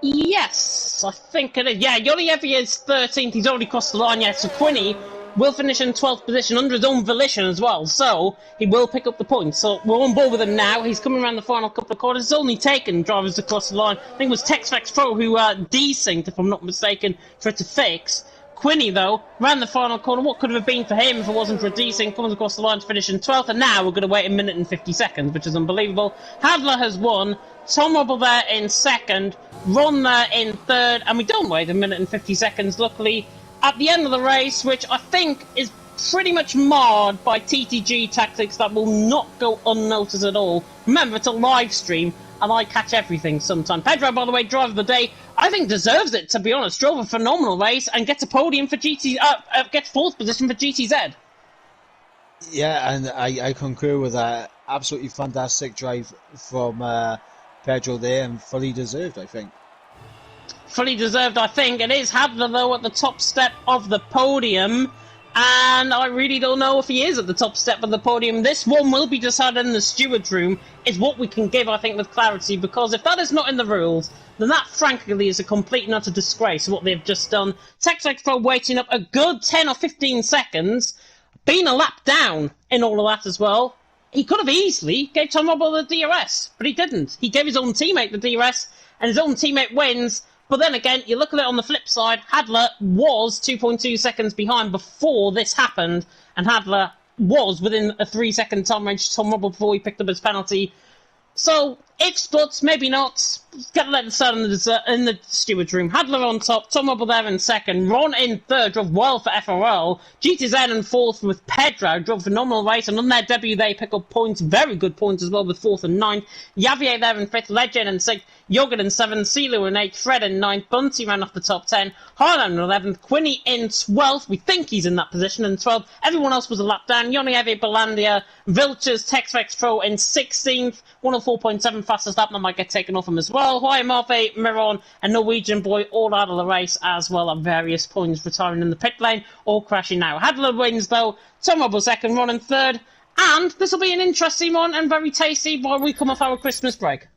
Yes, I think it is. Yeah, Yolievi is 13th. He's already crossed the line yet, so Quinny will finish in 12th position under his own volition as well, so he will pick up the points. So we're on board with him now. He's coming around the final couple of quarters. It's only taken drivers across the line. I think it was TexFX Pro who desynced, if I'm not mistaken, for it to fix. Quinny, though, ran the final corner. What could have been for him if it wasn't for a desync? Comes across the line to finish in 12th, and now we're going to wait a minute and 50 seconds, which is unbelievable. Hadler has won. Tom Rubble there in second. Ron there in third, and we don't wait a minute and 50 seconds, luckily. At the end of the race, which I think is pretty much marred by TTG tactics that will not go unnoticed at all. Remember, it's a live stream, and I catch everything sometimes. Pedro, by the way, driver of the day, I think deserves it, to be honest. Drove a phenomenal race and gets a podium for gets fourth position for GTZ. Yeah, and I concur with that. Absolutely fantastic drive from Pedro there, and fully deserved, I think. Fully deserved, I think. It is Hadler, though, at the top step of the podium. And I really don't know if he is at the top step of the podium. This one will be decided in the steward's room, is what we can give, I think, with clarity. Because if that is not in the rules, then that, frankly, is a complete and utter disgrace, what they've just done. TexFX Pro waiting up a good 10 or 15 seconds, being a lap down in all of that as well. He could have easily gave Tom Rubble the DRS, but he didn't. He gave his own teammate the DRS, and his own teammate wins. But then again, you look at it on the flip side, Hadler was 2.2 seconds behind before this happened, and Hadler was within a 3-second time range to Tom Rubble before he picked up his penalty. So, ifs, buts, maybe not. Gotta let the sun in the steward's room. Hadler on top, Tom Rubble there in second, Ron in third, drove well for FRL, GTZ in fourth with Pedro, drove a phenomenal race, and on their debut they pick up points, very good points as well, with fourth and ninth. Javier there in fifth, Legend in sixth, Yogan in seventh, Silu in eighth, Fred in ninth, Bunty ran off the top 10, Harlan in 11th, Quinny in 12th, we think he's in that position in 12th, everyone else was a lap down, Yonieve Balandia, Vilches, TexFX Pro in 16th, 104.7 fastest lap, that might get taken off him as well. Hawaii Marve, Miron, and Norwegian Boy all out of the race as well at various points, retiring in the pit lane, all crashing now. Hadler wins though, Tom Rubble second, Ron in third, and this will be an interesting one and very tasty while we come off our Christmas break.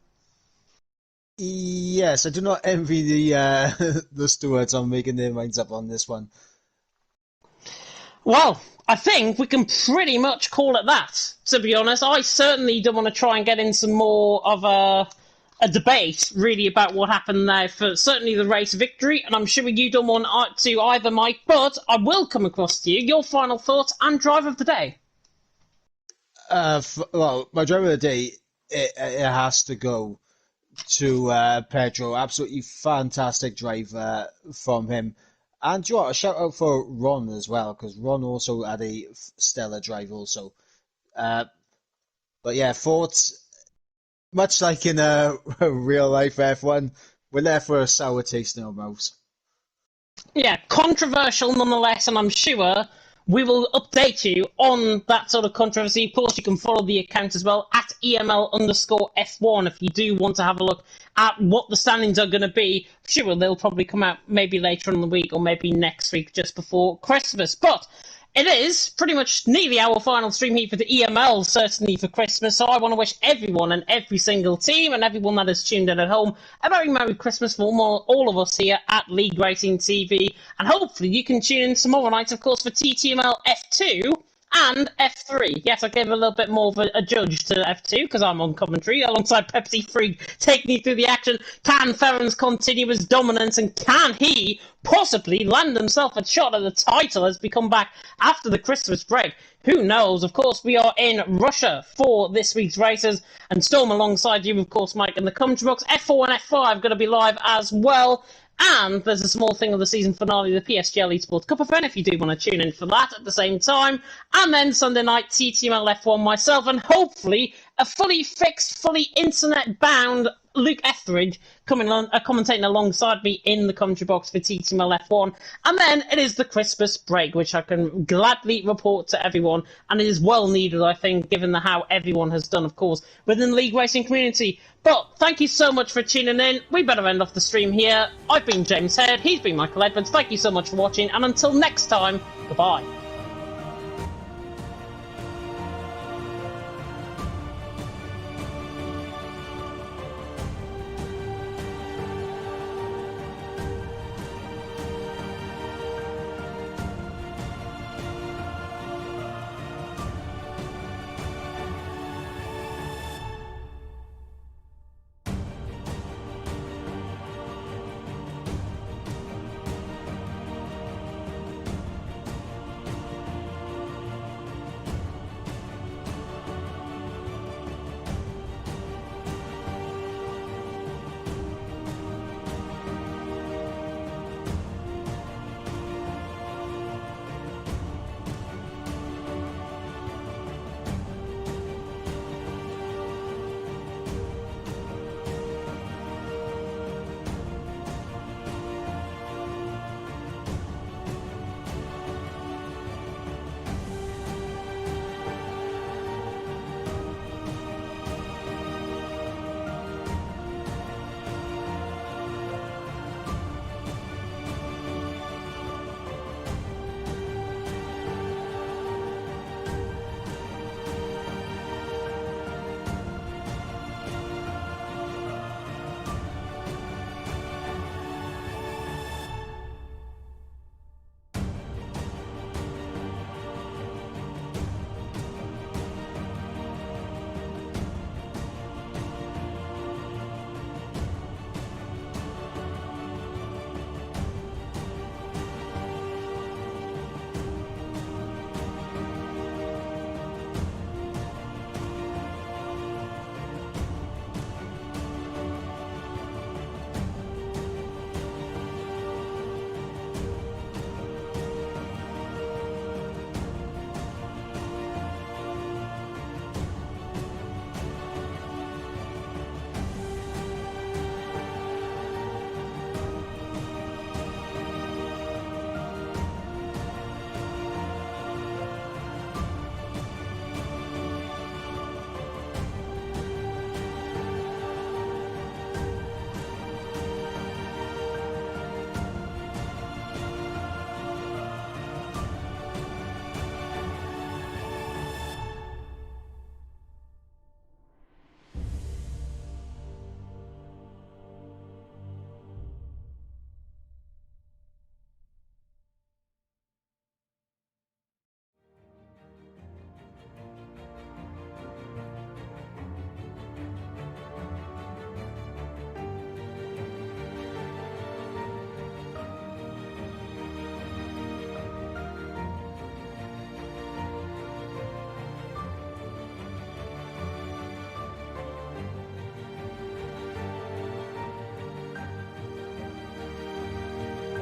Yes, I do not envy the stewards on making their minds up on this one. Well, I think we can pretty much call it that, to be honest. I certainly don't want to try and get in some more of a debate, really, about what happened there for certainly the race victory, and I'm sure you don't want to either, Mike, but I will come across to you. Your final thoughts and driver of the day? Well, my driver of the day, it has to go to Pedro. Absolutely fantastic drive from him. And you know what, a shout out for Ron as well, because Ron also had a stellar drive also. But yeah, thoughts, much like in a real life F1, we're there for a sour taste in our mouths. Yeah, controversial nonetheless, and I'm sure we will update you on that sort of controversy. Of course, you can follow the account as well, at EML_F1, if you do want to have a look at what the standings are going to be. Sure, they'll probably come out maybe later in the week or maybe next week just before Christmas. But it is pretty much nearly our final stream here for the EML, certainly for Christmas. So I want to wish everyone and every single team and everyone that is tuned in at home a very Merry Christmas from all of us here at League Racing TV. And hopefully you can tune in tomorrow night, of course, for TTML F2 and F3. Yes, I gave a little bit more of a judge to F2 because I'm on commentary alongside Pepsi Freak taking you through the action. Can Ferrans continue his dominance, and can he possibly land himself a shot at the title as we come back after the Christmas break? Who knows? Of course, we are in Russia for this week's races, and Storm alongside you, of course, Mike, in the commentary box. F4 and F5 going to be live as well. And there's a small thing of the season finale, the PSGL Esports Cup event, if you do want to tune in for that at the same time. And then Sunday night, TTML F1 myself, and hopefully a fully fixed, fully internet-bound Luke Etheridge coming on, commentating alongside me in the commentary box for TTML F1. And then it is the Christmas break, which I can gladly report to everyone. And it is well needed, I think, given how everyone has done, of course, within the league racing community. But thank you so much for tuning in. We better end off the stream here. I've been James Head. He's been Michael Edwards. Thank you so much for watching. And until next time, goodbye.